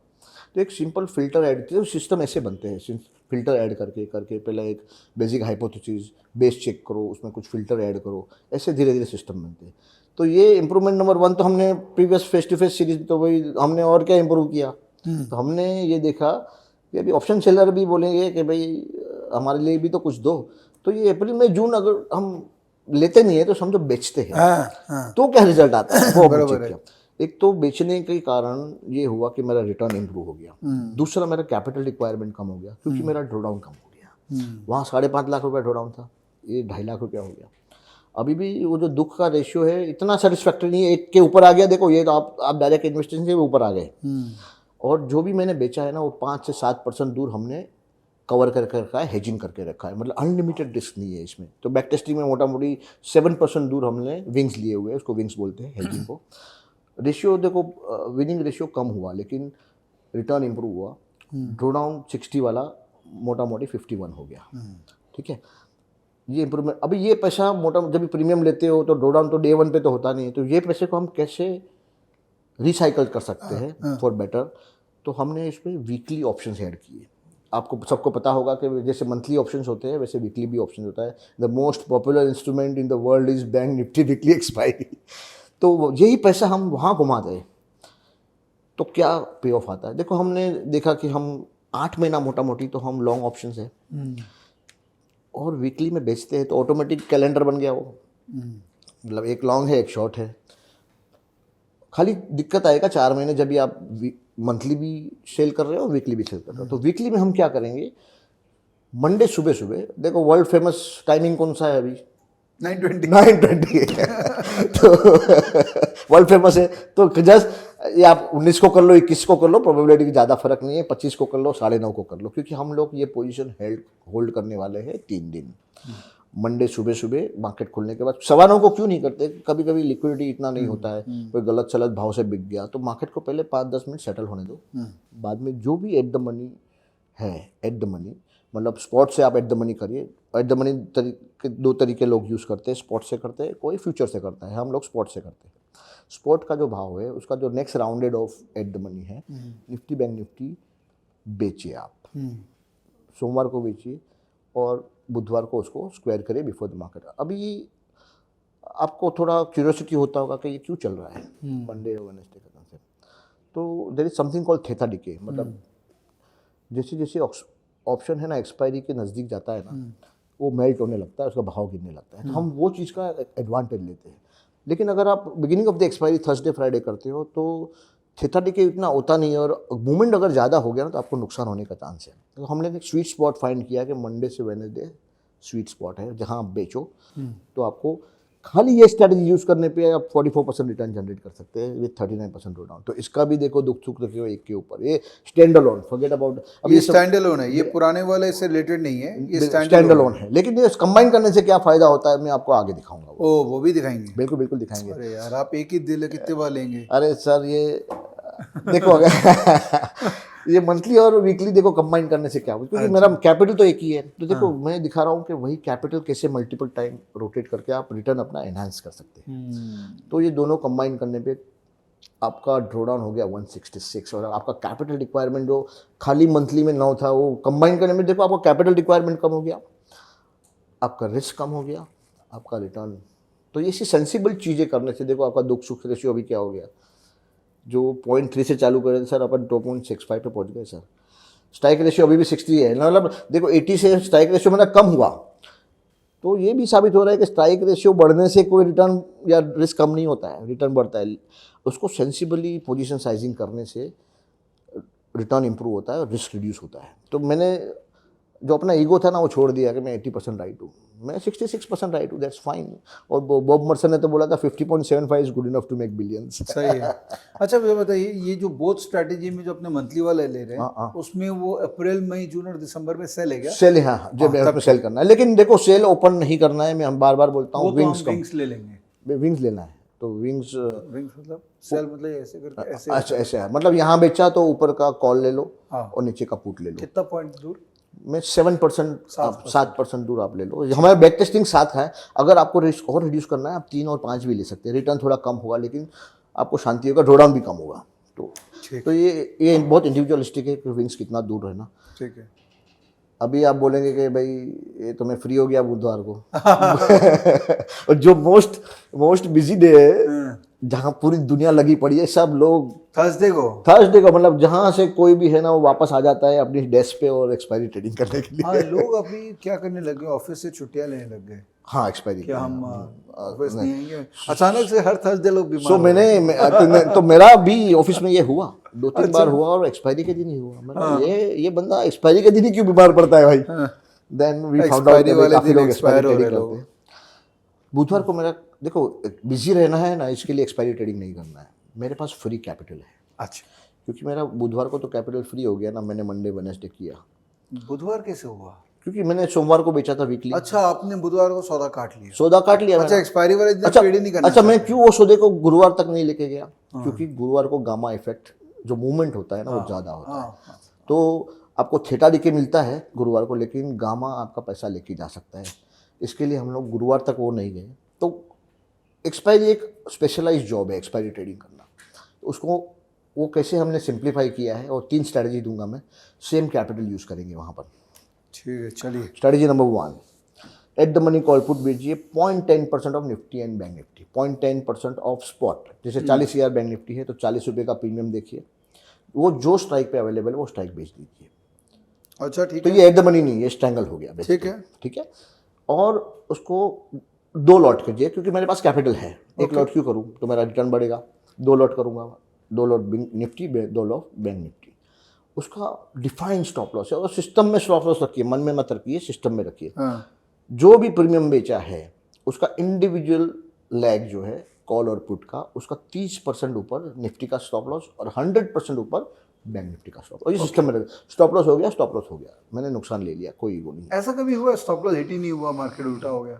तो एक सिंपल फिल्टर ऐड किया, सिस्टम ऐसे बनते हैं, फिल्टर ऐड करके पहले एक बेसिक हाइपोथेसिस बेस चेक करो, उसमें कुछ फिल्टर ऐड करो, ऐसे धीरे धीरे सिस्टम बनते हैं। तो ये इम्प्रूवमेंट नंबर 1 तो हमने previous face to face series तो भाई हमने और क्या इम्प्रूव किया। तो हमने ये देखा कि अभी ऑप्शन सेलर भी बोलेंगे कि भाई हमारे लिए भी तो कुछ दो। तो ये अप्रैल मई जून अगर हम लेते नहीं है तो समझो बेचते हैं, तो क्या रिजल्ट आता है वो हमने चेक किया। एक तो बेचने के कारण ये हुआ कि मेरा रिटर्न इंप्रूव हो गया। दूसरा मेरा कैपिटल रिक्वायरमेंट कम हो गया, क्योंकि मेरा ड्रॉडाउन कम हो गया। वहाँ 5.5 लाख रुपया ड्रॉडाउन था, ये 2.5 लाख रुपया हो गया। अभी भी वो जो दुख का रेशियो है इतना सेटिस्फैक्टरी नहीं है, 1 के ऊपर आ गया। देखो ये तो आप डायरेक्ट इन्वेस्टिंग से ऊपर आ गए, और जो भी मैंने बेचा है ना वो 5 से 7% दूर हमने कवर करके रखा है, हेजिंग करके रखा है। मतलब अनलिमिटेड रिस्क नहीं है इसमें। तो बैक टेस्टिंग में मोटा मोटी 7% दूर हमने विंग्स लिए हुए हैं, उसको विंग्स बोलते हैं हेजिंग को। रेशियो देखो विनिंग रेशियो कम हुआ लेकिन रिटर्न इंप्रूव हुआ। ड्रॉडाउन 60 वाला मोटा मोटी 51 हो गया। ठीक है, ये इंप्रूवमेंट। अभी ये पैसा मोटा जब प्रीमियम लेते हो तो ड्रॉडाउन तो डे 1 पे तो होता नहीं है, तो ये पैसे को हम कैसे रिसाइकल कर सकते हैं फॉर बेटर। तो हमने इसमें वीकली ऑप्शंस ऐड किए। आपको सबको पता होगा कि जैसे मंथली ऑप्शंस होते हैं वैसे वीकली भी ऑप्शन होता है। The most popular instrument in the world is bank Nifty weekly expiry. तो यही पैसा हम वहाँ घुमा दें तो क्या पे ऑफ आता है। देखो हमने देखा कि हम 8 महीना मोटा मोटी तो हम लॉन्ग ऑप्शंस है और वीकली में बेचते हैं, तो ऑटोमेटिक कैलेंडर बन गया वो। मतलब एक लॉन्ग है एक शॉर्ट है। खाली दिक्कत आएगा 4 महीने जब भी आप मंथली भी सेल कर रहे हो वीकली भी सेल कर रहे हो। तो वीकली में हम क्या करेंगे, मंडे सुबह सुबह, देखो वर्ल्ड फेमस टाइमिंग कौन सा है अभी, 920 920 है तो वर्ल्ड फेमस है। तो जस्ट ये आप 19 को कर लो, 21 को कर लो, प्रोबेबिलिटी की ज़्यादा फर्क नहीं है। 25 को कर लो, 9.5 को कर लो, क्योंकि हम लोग ये पोजीशन होल्ड करने वाले हैं 3 दिन। मंडे सुबह सुबह मार्केट खुलने के बाद 9:15 को क्यों नहीं करते? कभी कभी लिक्विडिटी इतना नहीं होता है, कोई गलत सलत भाव से बिक गया तो मार्केट को पहले 5-10 मिनट सेटल होने दो। बाद में जो भी एट द मनी है, एट द मनी मतलब स्पॉट से आप एट द मनी करिए। एट द मनी दो तरीके लोग यूज़ करते हैं, स्पॉट से करते हैं, कोई फ्यूचर से करता है, हम लोग स्पॉट से करते हैं। स्पॉट का जो भाव है उसका जो next rounded off at the money है, निफ्टी बैंक निफ्टी बेचिए आप, सोमवार को बेचिए और बुधवार को उसको स्क्वायर करिए बिफोर द मार्केट। अभी आपको थोड़ा क्यूरियोसिटी होता होगा कि ये क्यों चल रहा है मंडे और वेडनेसडे का कंसेप्ट। तो there is something called theta decay, मतलब जैसे जैसे ऑप्शन है ना एक्सपायरी के नज़दीक जाता है ना, वो मेल्ट होने लगता है, उसका भाव गिरने लगता है। तो हम वो चीज़ का एडवांटेज लेते हैं। लेकिन अगर आप beginning of the expiry Thursday Friday करते हो तो थीटा डिके इतना होता नहीं है, और मूवमेंट अगर ज़्यादा हो गया ना तो आपको नुकसान होने का चांस है। तो हमने एक स्वीट स्पॉट फाइंड किया कि मंडे से वेडनेसडे स्वीट स्पॉट है जहाँ आप बेचो। तो आपको खाली ये स्ट्रैटेजी यूज़ करने पे आप 44% रिटर्न जनरेट कर सकते हैं विद 39% ड्रॉ डाउन। तो इसका भी देखो दुख सुख रखियो एक के ऊपर। ये स्टैंड अलोन, फॉरगेट अबाउट। अब ये स्टैंड अलोन है, ये पुराने वाले इससे रिलेटेड नहीं है, ये स्टैंड अलोन है। लेकिन ये कंबाइन करने से क्या फ़ायदा होता है मैं आपको आगे दिखाऊंगा। ओ वो भी दिखाएंगे? बिल्कुल बिल्कुल दिखाएंगे। अरे यार आप एक ही दिल कितने बार लेंगे? अरे सर ये देखो अगर ये मंथली और वीकली देखो कंबाइन करने से क्या होगा, क्योंकि मेरा कैपिटल तो एक ही है। तो देखो मैं दिखा रहा हूँ कि वही कैपिटल कैसे मल्टीपल टाइम रोटेट करके आप रिटर्न अपना एनहांस कर सकते हैं। तो ये दोनों कंबाइन करने पे आपका ड्रॉडाउन हो गया 166, और आपका कैपिटल रिक्वायरमेंट जो खाली मंथली में 9 था वो कंबाइन करने में देखो आपका कैपिटल रिक्वायरमेंट कम हो गया, आपका रिस्क कम हो गया, आपका रिटर्न। तो ये सेंसिबल चीज़ें करने से देखो आपका दुख सुख रेशियो अभी क्या हो गया, जो 0.3 से चालू करे थे सर अपन 2.65 पे पहुंच गए सर। स्ट्राइक रेशियो अभी भी 60 है, मतलब देखो 80 से स्ट्राइक रेशियो मेरा कम हुआ। तो ये भी साबित हो रहा है कि स्ट्राइक रेशियो बढ़ने से कोई रिटर्न या रिस्क कम नहीं होता है, रिटर्न बढ़ता है। उसको सेंसिबली पोजीशन साइजिंग करने से रिटर्न इंप्रूव होता है और रिस्क रिड्यूस होता है। तो मैंने जो अपना ईगो था ना वो छोड़ दिया कि मैं 80% राइट हूँ, मैं 66% राइट हूँ, दैट्स फाइन। और बॉब मर्सन ने तो बोला था 50.75 is good enough to make billions. सही है। अच्छा मुझे बताइए, ये जो बोथ स्ट्रैटेजी में जो अपने मंथली वाले ले रहे हैं उसमें वो अप्रैल मई जून और दिसंबर में सेल है क्या? सेल है, हाँ, जब उसमें सेल करना है। लेकिन देखो सेल ओपन नहीं करना है, मैं बार बार बोलता हूँ। विंग्स ले लेंगे, विंग्स लेना है तो विंग्स मतलब सेल मतलब ऐसे करके ऐसे। अच्छा ऐसे है, मतलब यहाँ बेचा तो ऊपर का कॉल ले लो और नीचे का पुट ले लो। कितना पॉइंट दूर? में 7%, 7% दूर आप ले लो। हमारा बैक टेस्टिंग 7 है। अगर आपको रिस्क और रिड्यूस करना है आप 3 और 5 भी ले सकते हैं। रिटर्न थोड़ा कम होगा लेकिन आपको शांति होगा, ड्रॉडाउन भी कम होगा। तो ये बहुत इंडिविजुअलिस्टिक है कि विंग्स कितना दूर रहना। ठीक है। अभी आप बोलेंगे कि भाई ये तो मैं फ्री हो गया बुधवार को और जो मोस्ट बिजी डे है जहाँ पूरी दुनिया लगी पड़ी है, सब लोग थर्सडे को मतलब जहाँ से कोई भी है ना वो वापस आ जाता है अपनी डेस्क पे और एक्सपायरी ट्रेडिंग करने के लिए। हाँ, लोग अभी क्या करने लग गए, ऑफिस से छुट्टियां लेने लग गए। हाँ, एक्सपायरी क्या हम ऑफिस नहीं आएंगे? अचानक से हर थर्सडे लोग बीमार। तो मेरा भी ऑफिस में ये हुआ 2-3 बार हुआ और एक्सपायरी के दिन ही हुआ। मतलब ये बंदा एक्सपायरी के दिन ही क्यों बीमार पड़ता है भाई। देन वी फाउंड आउट काफी लोग एक्सपायरी ट्रेडिंग करते हैं। बुधवार को मेरा देखो बिजी रहना है ना, इसके लिए एक्सपायरी ट्रेडिंग नहीं करना है। मेरे पास फ्री कैपिटल है। अच्छा, क्योंकि मेरा बुधवार को तो कैपिटल फ्री हो गया ना, मैंने मंडे वेडनेसडे किया। बुधवार कैसे हुआ? क्योंकि मैंने सोमवार को बेचा था वीकली। अच्छा, आपने बुधवार को सौदा काट लिया? मैंने। अच्छा, एक्सपायरी वाले दिन ट्रेड ही नहीं करना? अच्छा, मैं क्यों वो सौदे को गुरुवार तक नहीं लेके गया? क्योंकि गुरुवार को गामा इफेक्ट जो मूवमेंट होता है ना वो ज़्यादा होता है। तो आपको थीटा डिके मिलता है गुरुवार को, लेकिन गामा आपका पैसा लेके जा सकता है। इसके लिए हम लोग गुरुवार तक वो नहीं गए। तो एक्सपायरी एक स्पेशलाइज्ड जॉब है एक्सपायरी ट्रेडिंग करना। उसको वो कैसे हमने सिंप्लीफाई किया है, और 3 स्ट्रैटेजी दूंगा मैं, सेम कैपिटल यूज़ करेंगे वहाँ पर। ठीक है, चलिए। Strategy number 1, at the money call put बेचिए 0.10% of Nifty and bank Nifty, 0.10% of spot. जैसे 40,000 बैंक निफ्टी है तो 40 रुपये का प्रीमियम देखिए, वो जो स्ट्राइक पे अवेलेबल है वो स्ट्राइक बेच दीजिए। अच्छा, ठीक है। तो ये एट द मनी नहीं, ये स्ट्रैंगल हो गया। ठीक है। और उसको 2 लॉट कीजिए, क्योंकि मेरे पास कैपिटल है। एक लॉट क्यों करूँ, तो मेरा रिटर्न बढ़ेगा। 2 लॉट करूँगा, 2 lot Nifty, 2 lot bank Nifty. उसका डिफाइन स्टॉप लॉस है, और सिस्टम में स्टॉप लॉस रखिए, मन में मत रखिए, सिस्टम में रखिए। जो भी प्रीमियम बेचा है उसका इंडिविजुअल लैग जो है कॉल और पुट का, उसका 30% ऊपर निफ्टी का स्टॉप लॉस और 100% ऊपर बैंक निफ्टी का स्टॉप लॉस। ये सिस्टम में स्टॉप लॉस हो गया, स्टॉप लॉस हो गया, मैंने नुकसान ले लिया, कोई वो नहीं। ऐसा कभी हुआ स्टॉप लॉस हिट ही नहीं हुआ, मार्केट उल्टा हो गया?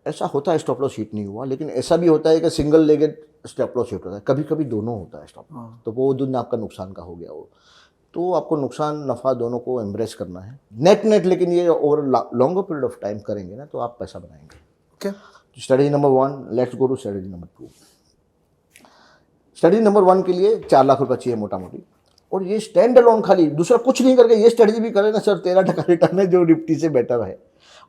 ऐसा होता है, स्टॉप लॉस हिट नहीं हुआ, लेकिन ऐसा भी होता है कि single legged stop loss hit होता है, कभी कभी दोनों होता है स्टॉप लॉस, तो वो दिन आपका नुकसान का हो गया वो। तो आपको नुकसान नफ़ा दोनों को एम्ब्रेस करना है नेट, लेकिन ये over longer period of time करेंगे ना तो आप पैसा बनाएंगे। Okay, strategy number 1, let's go to strategy number 2। Strategy number 1 के लिए 4 लाख रुपये चाहिए मोटा मोटी, और ये स्टैंड अलोन खाली दूसरा कुछ नहीं करके ये स्ट्रेटजी भी करें ना सर, 13% रिटर्न है जो निफ्टी से बेटर है।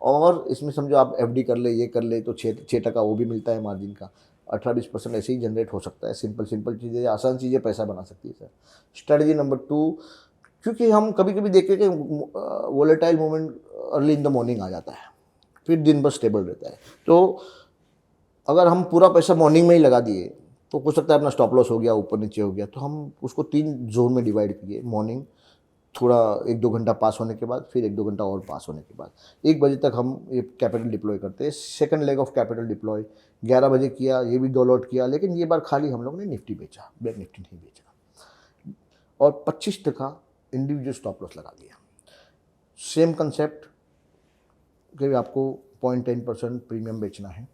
और इसमें समझो आप एफडी कर ले, ये कर ले, तो 6% वो भी मिलता है मार्जिन का, 18-20% ऐसे ही जनरेट हो सकता है। सिंपल चीज़ें, आसान चीज़ें पैसा बना सकती है सर। स्ट्रेटजी नंबर 2, क्योंकि हम कभी कभी देखें कि volatile movement early in the morning आ जाता है, फिर दिन भर स्टेबल रहता है, तो अगर हम पूरा पैसा मॉर्निंग में ही लगा दिए तो हो सकता है अपना स्टॉप लॉस हो गया, ऊपर नीचे हो गया, तो हम उसको 3 जोन में डिवाइड किए। मॉर्निंग थोड़ा 1-2 घंटा पास होने के बाद, फिर 1-2 घंटा और पास होने के बाद 1 बजे तक हम ये कैपिटल डिप्लॉय करते हैं। Second leg of capital deploy 11 बजे किया, ये भी 2 लॉट किया, लेकिन ये बार खाली हम लोग ने निफ्टी बेचा, बैंक निफ्टी नहीं बेचा, और 25% इंडिविजुअल स्टॉप लॉस लगा दिया। सेम कंसेप्ट कि आपको 0.10% प्रीमियम बेचना है,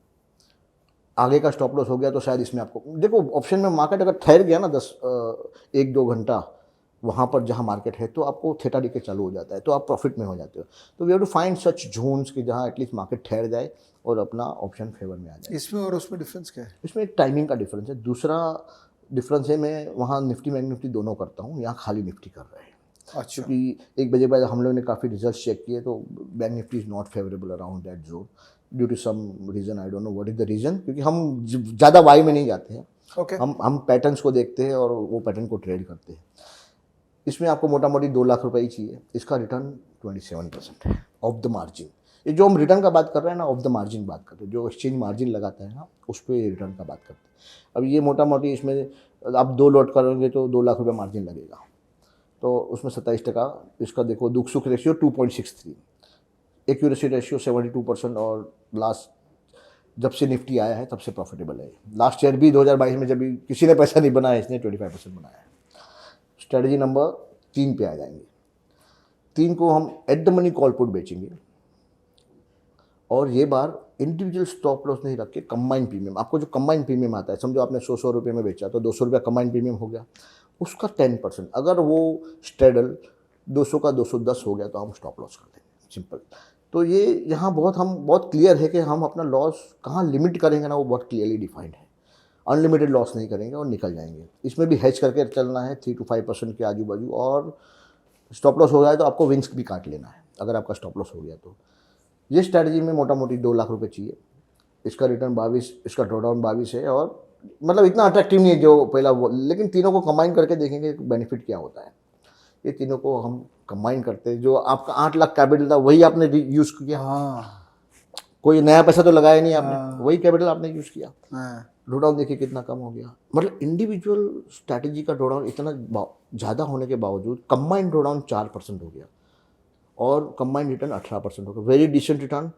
आगे का स्टॉप लॉस हो गया तो शायद इसमें आपको देखो ऑप्शन में मार्केट अगर ठहर गया ना 1-2 घंटा वहाँ पर जहाँ मार्केट है, तो आपको थेटा डीके चालू हो जाता है, तो आप प्रॉफिट में हो जाते हो। तो we have to find such zones कि जहाँ एटलीस्ट मार्केट ठहर जाए और अपना ऑप्शन फेवर में आ जाए। इसमें और उसमें डिफरेंस क्या है? इसमें एक टाइमिंग का डिफरेंस है, दूसरा डिफरेंस है मैं वहाँ निफ्टी बैंक निफ्टी दोनों करता हूँ, यहाँ खाली निफ्टी कर रहे हैं। अच्छा, क्योंकि 1 बजे बाद हम लोगों ने काफ़ी रिजल्ट चेक किए, तो bank Nifty is not favourable around that zone due to some reason, I don't know what is the reason, क्योंकि हम ज़्यादा वाई में नहीं जाते हैं, ओके, हम पैटर्न्स को देखते हैं और वो पैटर्न को ट्रेड करते हैं। इसमें आपको मोटा मोटी 2 लाख रुपए ही चाहिए, इसका रिटर्न 27% है ऑफ द मार्जिन। ये जो हम रिटर्न का बात कर रहे हैं ना, ऑफ द मार्जिन बात करते हैं, जो एक्सचेंज मार्जिन लगाता है ना उस पर रिटर्न का बात करते हैं। अब ये मोटा मोटी इसमें आप 2 लॉट करोगे तो 2 लाख रुपये मार्जिन लगेगा, तो उसमें 27%। इसका देखो दुख सुख रेशियो 2.63, एक्यूरेसी रेशियो 72%, और लास्ट जब से निफ्टी आया है तब से प्रॉफिटेबल है। लास्ट ईयर भी 2022 में जब भी किसी ने पैसा नहीं बनाया, इसने 25% बनाया है। स्ट्रेटजी नंबर 3 पे आ जाएंगे। 3 को हम at the money call put बेचेंगे, और ये बार इंडिविजुअल स्टॉप लॉस नहीं रख के कंबाइंड प्रीमियम, आपको जो कंबाइंड प्रीमियम आता है, समझो आपने 100 रुपये में बेचा तो 200 रुपया कंबाइंड प्रीमियम हो गया, उसका 10%, अगर वो स्ट्रेडल 200 का 210 हो गया तो हम स्टॉप लॉस कर देंगे, सिंपल। तो ये यहाँ हम बहुत क्लियर है कि हम अपना लॉस कहाँ लिमिट करेंगे ना, वो बहुत क्लियरली डिफाइंड है। अनलिमिटेड लॉस नहीं करेंगे और निकल जाएंगे। इसमें भी हेज करके चलना है 3 to 5% के आजू बाजू, और स्टॉप लॉस हो जाए तो आपको विंग्स भी काट लेना है अगर आपका स्टॉप लॉस हो गया तो। ये स्ट्रैटेजी में मोटा मोटी 2 लाख रुपए चाहिए, इसका रिटर्न 22, इसका ड्रॉडाउन 22 है, और मतलब इतना अट्रैक्टिव नहीं है जो पहला वो, लेकिन तीनों को कंबाइन करके देखेंगे बेनिफिट क्या होता है। ये तीनों को हम कंबाइन करते हैं, जो आपका 8 लाख कैपिटल था वही आपने यूज़ किया, हाँ, कोई नया पैसा तो लगाया नहीं आपने, वही कैपिटल आपने यूज़ किया। हाँ, ड्रॉडाउन देखिए कितना कम हो गया, मतलब इंडिविजुअल स्ट्रैटेजी का ड्रॉडाउन इतना ज़्यादा होने के बावजूद कंबाइंड ड्रॉडाउन 4% हो गया, और कंबाइंड रिटर्न 18% हो गया, वेरी डिसेंट रिटर्न।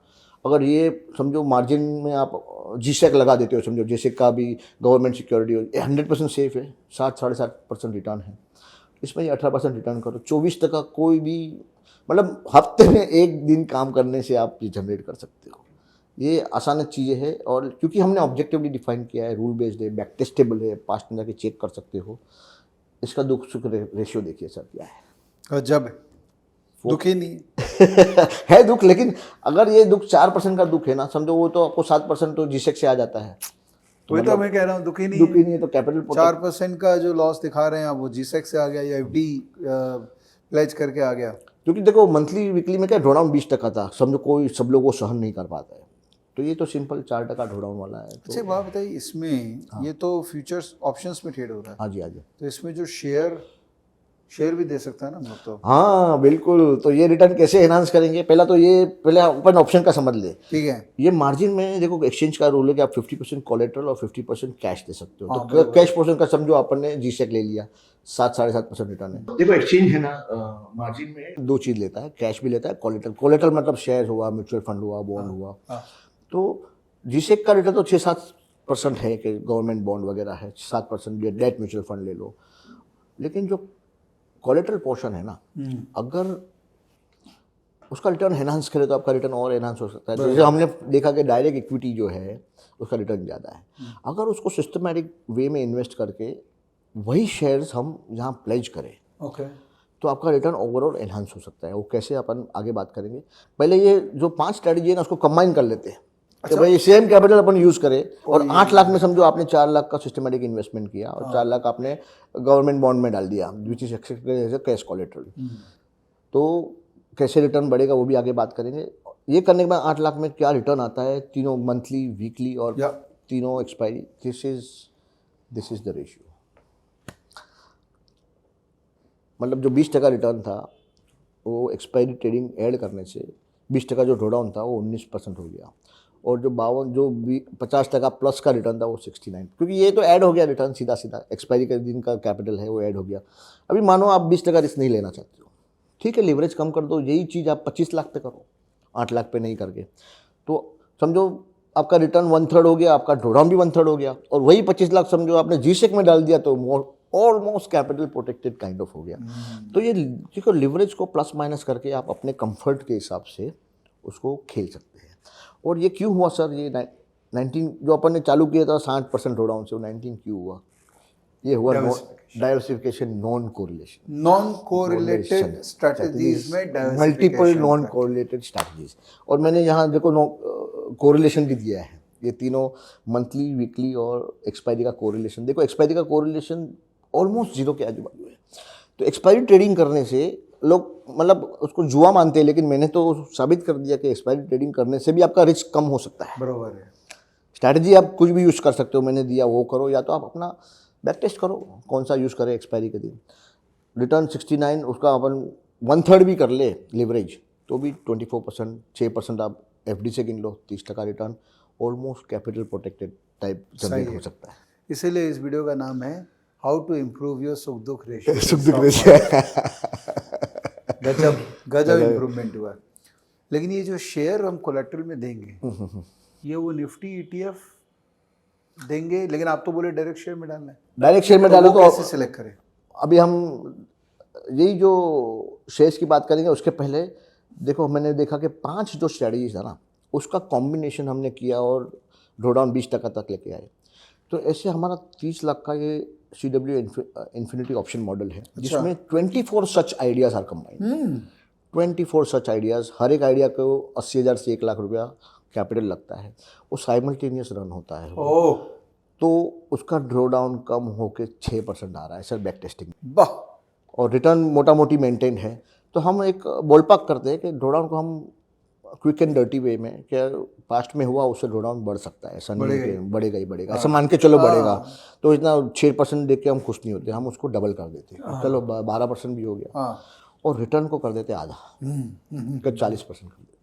अगर ये समझो मार्जिन में आप जीसेक लगा देते हो, समझो जीसेक का भी गवर्नमेंट सिक्योरिटी हो, 100% सेफ है, 7-7.5% रिटर्न है, इसमें ये 18% रिटर्न करो, 24% कोई भी, मतलब हफ्ते में 1 दिन काम करने से आप ये जनरेट कर सकते हो। ये आसान चीज़ें हैं, और क्योंकि हमने ऑब्जेक्टिवली डिफाइन किया है, रूल बेस्ड है, बैक टेस्टेबल है, पास्ट में जाके चेक कर सकते हो। इसका दुख सुख रेशियो देखिए सर क्या है। और जब दुखी नहीं है दुख, लेकिन अगर ये दुख 4% का दुख है ना, समझो वो तो आपको 7% तो जीसेक से आ जाता है, वही तो मैं कह रहा हूँ, दुखी नहीं दुख ही नहीं है, तो कैपिटल 4% का जो लॉस दिखा रहे हैं आप, वो जीसेक से आ गया या एफडी प्लेज करके आ गया। क्योंकि देखो मंथली वीकली में क्या ड्रॉडाउन 20% था, समझो कोई सब लोग वो सहन नहीं कर पाता है, तो ये तो सिंपल 4% ड्रॉडाउन वाला है। तो अच्छा, बात बताइए, इसमें ये तो फ्यूचर्स ऑप्शंस में ट्रेड हो रहा है, हाँ जी, हाँ जी, तो इसमें जो शेयर भी दे सकता है ना हम लोग तो। हाँ बिल्कुल। तो ये रिटर्न कैसे एनहांस करेंगे, पहले अपन ऑप्शन का समझ ले। ठीक है, ये मार्जिन में देखो एक्सचेंज का रूल है कि आप 50% कोलेटरल और 50% कैश दे सकते हो। तो कैश पोर्शन का समझो अपन ने जीसेक ले लिया, 7-7.5% रिटर्न है। देखो एक्सचेंज है ना, मार्जिन में 2 चीज़ लेता है, कैश भी लेता है, कोलेटरल मतलब शेयर हुआ, म्यूचुअल फंड हुआ, बॉन्ड हुआ। तो जीसेक का रिटर्न तो 6-7% है कि गवर्नमेंट बॉन्ड वगैरह है, 7% डेट म्यूचुअल फंड ले लो, लेकिन जो कोलेटरल पोर्शन है ना, अगर उसका रिटर्न एनहांस करे तो आपका रिटर्न और एनहांस हो सकता है। जैसे हमने देखा कि डायरेक्ट इक्विटी जो है उसका रिटर्न ज़्यादा है। अगर उसको सिस्टमैटिक वे में इन्वेस्ट करके वही शेयर्स हम यहाँ प्लेज करें ओके, तो आपका रिटर्न ओवरऑल एनहांस हो सकता है। वो कैसे अपन आगे बात करेंगे। पहले ये जो 5 स्ट्रैटेजी है ना उसको कंबाइन कर लेते हैं कि भाई सेम कैपिटल अपन यूज़ करें और 8 लाख में समझो आपने 4 लाख का सिस्टमैटिक इन्वेस्टमेंट किया और 4 लाख आपने गवर्नमेंट बॉन्ड में डाल दिया विच इज कैश कोलेटरल। तो कैसे रिटर्न बढ़ेगा वो भी आगे बात करेंगे। ये करने के बाद 8 लाख में क्या रिटर्न आता है, तीनों मंथली, वीकली और तीनों expiry, this is the ratio. मतलब जो 20% रिटर्न था वो एक्सपायरी ट्रेडिंग ऐड करने से 20% जो ड्रॉडाउन था वो 19% हो गया और जो 50% प्लस का रिटर्न था वो 69, क्योंकि ये तो ऐड हो गया रिटर्न सीधा सीधा, एक्सपायरी के दिन का कैपिटल है वो ऐड हो गया। अभी मानो आप 20% रिस्क नहीं लेना चाहते हो, ठीक है, लिवरेज कम कर दो, यही चीज़ आप 25 लाख पे करो, 8 लाख पे नहीं करके, तो समझो आपका रिटर्न 1/3 हो गया, आपका ड्रॉडाउन भी 1/3 हो गया और वही 25 लाख समझो आपने जीसेक में डाल दिया तो almost capital protected kind of हो गया। तो ये देखो लिवरेज को प्लस माइनस करके आप अपने कंफर्ट के हिसाब से उसको खेल सकते हैं। और ये क्यों हुआ सर, ये 19 जो अपन ने चालू किया था 60% ड्रॉडाउन से, वो 19 क्यों हुआ? ये हुआ डाइवर्सिफिकेशन, नॉन कोरिलेटेड स्ट्रैटेजीज में मल्टीपल नॉन कोरिलेटेड स्ट्रैटेजीज। और मैंने यहाँ देखो कोरिलेशन भी दिया है, ये तीनों मंथली, वीकली और एक्सपायरी का कोरिलेशन। देखो एक्सपायरी का कोरिलेशन ऑलमोस्ट 0 के आजू बाजू है। तो एक्सपायरी ट्रेडिंग करने से लोग मतलब उसको जुआ मानते हैं, लेकिन मैंने तो साबित कर दिया कि एक्सपायरी ट्रेडिंग करने से भी आपका रिस्क कम हो सकता है। बराबर है। स्ट्रैटेजी आप कुछ भी यूज़ कर सकते हो, मैंने दिया वो करो, या तो आप अपना बैक टेस्ट करो कौन सा यूज़ करें एक्सपायरी के दिन। रिटर्न 69, उसका अपन 1/3 भी कर ले लिवरेज तो भी 24%, 6% आप एफडी से गिन लो, 30% return, almost capital protected type generate हो सकता है। इसीलिए इस वीडियो का नाम है हाउ टू इम्प्रूव योर सुख दुख रेशियो। गजब इम्प्रूवमेंट हुआ। लेकिन ये जो शेयर हम कोलेटरल में देंगे ये वो निफ्टी ETF देंगे, लेकिन आप तो बोले डायरेक्ट शेयर में डालना है। डायरेक्ट शेयर में डालो तो कैसे सिलेक्ट करें? अभी हम यही जो शेयर्स की बात करेंगे उसके पहले देखो मैंने देखा कि 5 जो स्ट्रैटेजीज है ना उसका कॉम्बिनेशन हमने किया और ड्रॉडाउन 20% तक लेके आए। तो ऐसे हमारा 30 लाख का ये CW इन्फिनिटी ऑप्शन मॉडल है जिसमें 24 such ideas are combined. 24 such ideas, हर एक आइडिया को 80,000 से 1 लाख रुपया कैपिटल लगता है, वो साइमल्टेनियस रन होता है। तो उसका ड्रॉडाउन कम होकर 6% आ रहा है सर बैक टेस्टिंग, वाह। और रिटर्न मोटा मोटी मेंटेन है। तो हम एक बॉलपार्क करते हैं कि ड्रॉडाउन को हम क्विक एंड डर्टी वे में, क्या पास्ट में हुआ उससे ड्रॉडाउन बढ़ सकता है, ऐसा नहीं कि बढ़ेगा ही बढ़ेगा, ऐसा मान के चलो बढ़ेगा तो इतना 6% देख के हम खुश नहीं होते, हम उसको डबल कर देते हैं, चलो 12% भी हो गया, और रिटर्न को कर देते आधा, 40% कर देते,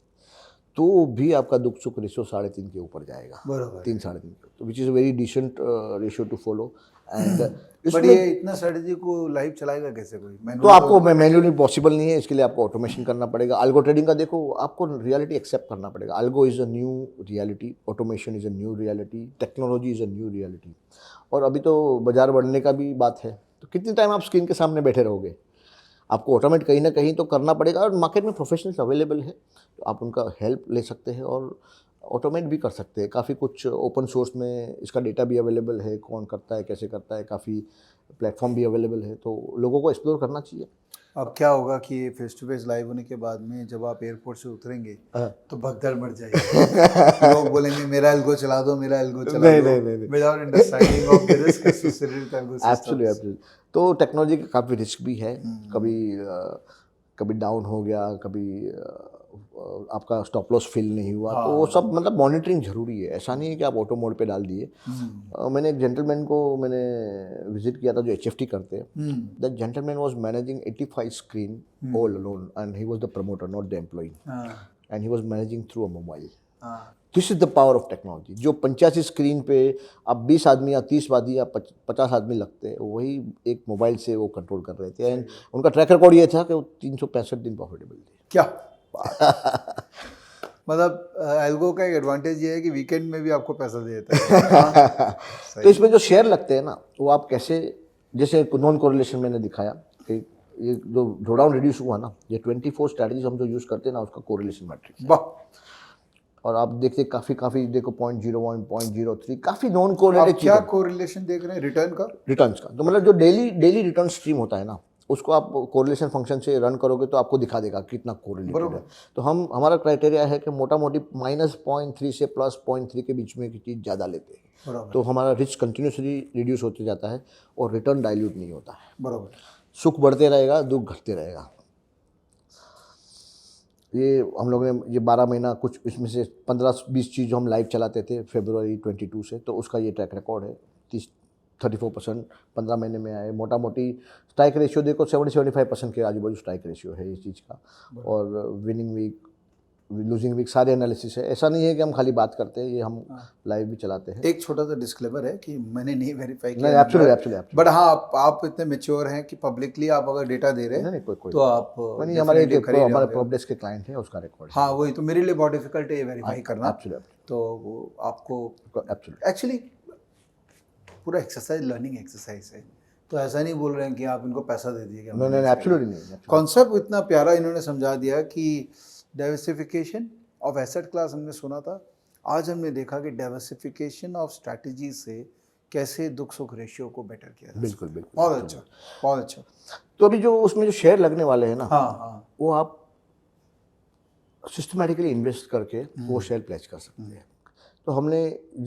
तो भी आपका दुख सुख रेशियो 3.5 के ऊपर जाएगा, 3-3.5, तो which is very decent ratio to follow. And but ये इतना स्ट्रेटजी को लाइव चलाएगा कैसे कोई? तो आपको मैन्युअली पॉसिबल नहीं है, इसके लिए आपको ऑटोमेशन करना पड़ेगा। अल्गो ट्रेडिंग का देखो, आपको रियलिटी एक्सेप्ट करना पड़ेगा। Algo is a new reality, automation is a new reality, technology is a new reality, और अभी तो बाजार बढ़ने का भी बात है, तो कितनी टाइम आप स्क्रीन के सामने बैठे रहोगे? आपको ऑटोमेट कहीं ना कहीं तो करना पड़ेगा, और मार्केट में प्रोफेशनल्स अवेलेबल है तो आप उनका हेल्प ले सकते हैं और ऑटोमेट भी कर सकते हैं। काफ़ी कुछ ओपन सोर्स में इसका डेटा भी अवेलेबल है, कौन करता है कैसे करता है, काफ़ी प्लेटफॉर्म भी अवेलेबल है, तो लोगों को एक्सप्लोर करना चाहिए। अब क्या होगा कि फेस टू फेस लाइव होने के बाद में जब आप एयरपोर्ट से उतरेंगे तो भगदड़ मच जाएगी, लोग बोलेंगे मेरा एल्गो चला दो, मेरा एल्गो चला दो, without understanding of the risk associated with algo systems. Absolutely. तो टेक्नोलॉजी का काफ़ी रिस्क भी है, कभी डाउन हो गया, कभी आपका स्टॉप लॉस फिल नहीं हुआ, तो वो सब मतलब मॉनिटरिंग जरूरी है। ऐसा नहीं है कि आप ऑटो मोड पे डाल दिए। मैंने एक जेंटलमैन को मैंने विजिट किया था जो HFT करते हैं। That gentleman was managing 85 screen all alone, and he was the promoter not the employee, and he was managing through a mobile. This is the power of technology. जो 85 स्क्रीन पे अब 20 आदमी या 30 आदमी या 50 आदमी लगते हैं, वही एक मोबाइल से वो कंट्रोल कर रहे थे, एंड उनका ट्रैक रिकॉर्ड ये था कि वो 365 दिन प्रॉफिटेबल थे। क्या मतलब एल्गो का एक एडवांटेज ये है कि वीकेंड में भी आपको पैसा दे देता है। तो इसमें जो शेयर लगते हैं ना वो आप कैसे, जैसे नॉन कोरिलेशन मैंने दिखाया कि ये जो ड्रॉडाउन रिड्यूस हुआ ना, ये 24 स्ट्रैटेजीज हम जो यूज़ करते हैं ना उसका कोरिलेशन मैट्रिक्स है। वाह, और आप देखते काफ़ी देखो 0.01 0.03 काफ़ी नॉन आप कोरिलेटेड क्या चीज़ कोरिलेशन देख रहे हैं रिटर्न का? रिटर्न्स का। तो मतलब जो डेली रिटर्न स्ट्रीम होता है ना उसको आप कोरिलेशन फंक्शन से रन करोगे तो आपको दिखा देगा कितना कोरिलेटेड है। तो हमारा क्राइटेरिया है कि मोटा मोटी -0.3 से +0.3 के बीच में की चीज़ ज़्यादा लेते हैं, बराबर तो हमारा रिस्क कंटिन्यूसली रिड्यूस होते जाता है और रिटर्न डाइल्यूट नहीं होता है। बराबर। सुख बढ़ते रहेगा, दुख घटते रहेगा। ये हम लोगों ने ये 12 महीना कुछ इसमें से 15-20 चीज़ जो हम लाइव चलाते थे फरवरी 22 से, तो उसका ये ट्रैक रिकॉर्ड है। 34% 15 महीने में आए। मोटा मोटी स्ट्राइक रेशियो देखो 70-75% के आजू बाजू स्ट्राइक रेशियो है इस चीज़ का। और विनिंग वीक, लूजिंग वीक सारे एनालिसिस है। ऐसा नहीं है कि हम खाली बात करते हैं, ये हम लाइव भी चलाते हैं। एक छोटा सा डिस्क्लेमर है कि मैंने नहीं वेरीफाई नहीं, किया, एब्सोल्युटली बट हाँ आप इतने मेच्योर हैं कि पब्लिकली आप अगर डेटा दे रहे हैं नहीं कोई तो आप नहीं, हमारे definitely हमारे प्रोडेक्स के क्लाइंट है उसका रिकॉर्ड। हाँ वही तो मेरे लिए बहुत डिफिकल्ट है ये वेरीफाई करना। एब्सोल्युटली तो वो आपको एब्सोल्युटली एक्चुअली पूरा एक्सरसाइज लर्निंग एक्सरसाइज है, तो ऐसा नहीं बोल रहे हैं कि आप इनको पैसा दे दीजिएगा। नहीं एब्सोल्युटली नहीं। कॉन्सेप्ट इतना प्यारा इन्होंने समझा दिया कि डाइवर्सिफिकेशन ऑफ एसेट क्लास हमने सुना था, आज हमने देखा कि डाइवर्सिफिकेशन ऑफ स्ट्रैटेजी से कैसे दुख सुख रेशियो को बेटर किया जा बिल्कुल सकता है। बिल्कुल बहुत अच्छा, बहुत अच्छा। तो अभी जो उसमें जो शेयर लगने वाले हैं ना, हाँ हाँ वो आप सिस्टमैटिकली इन्वेस्ट करके वो शेयर प्लेस कर सकते हैं। तो हमने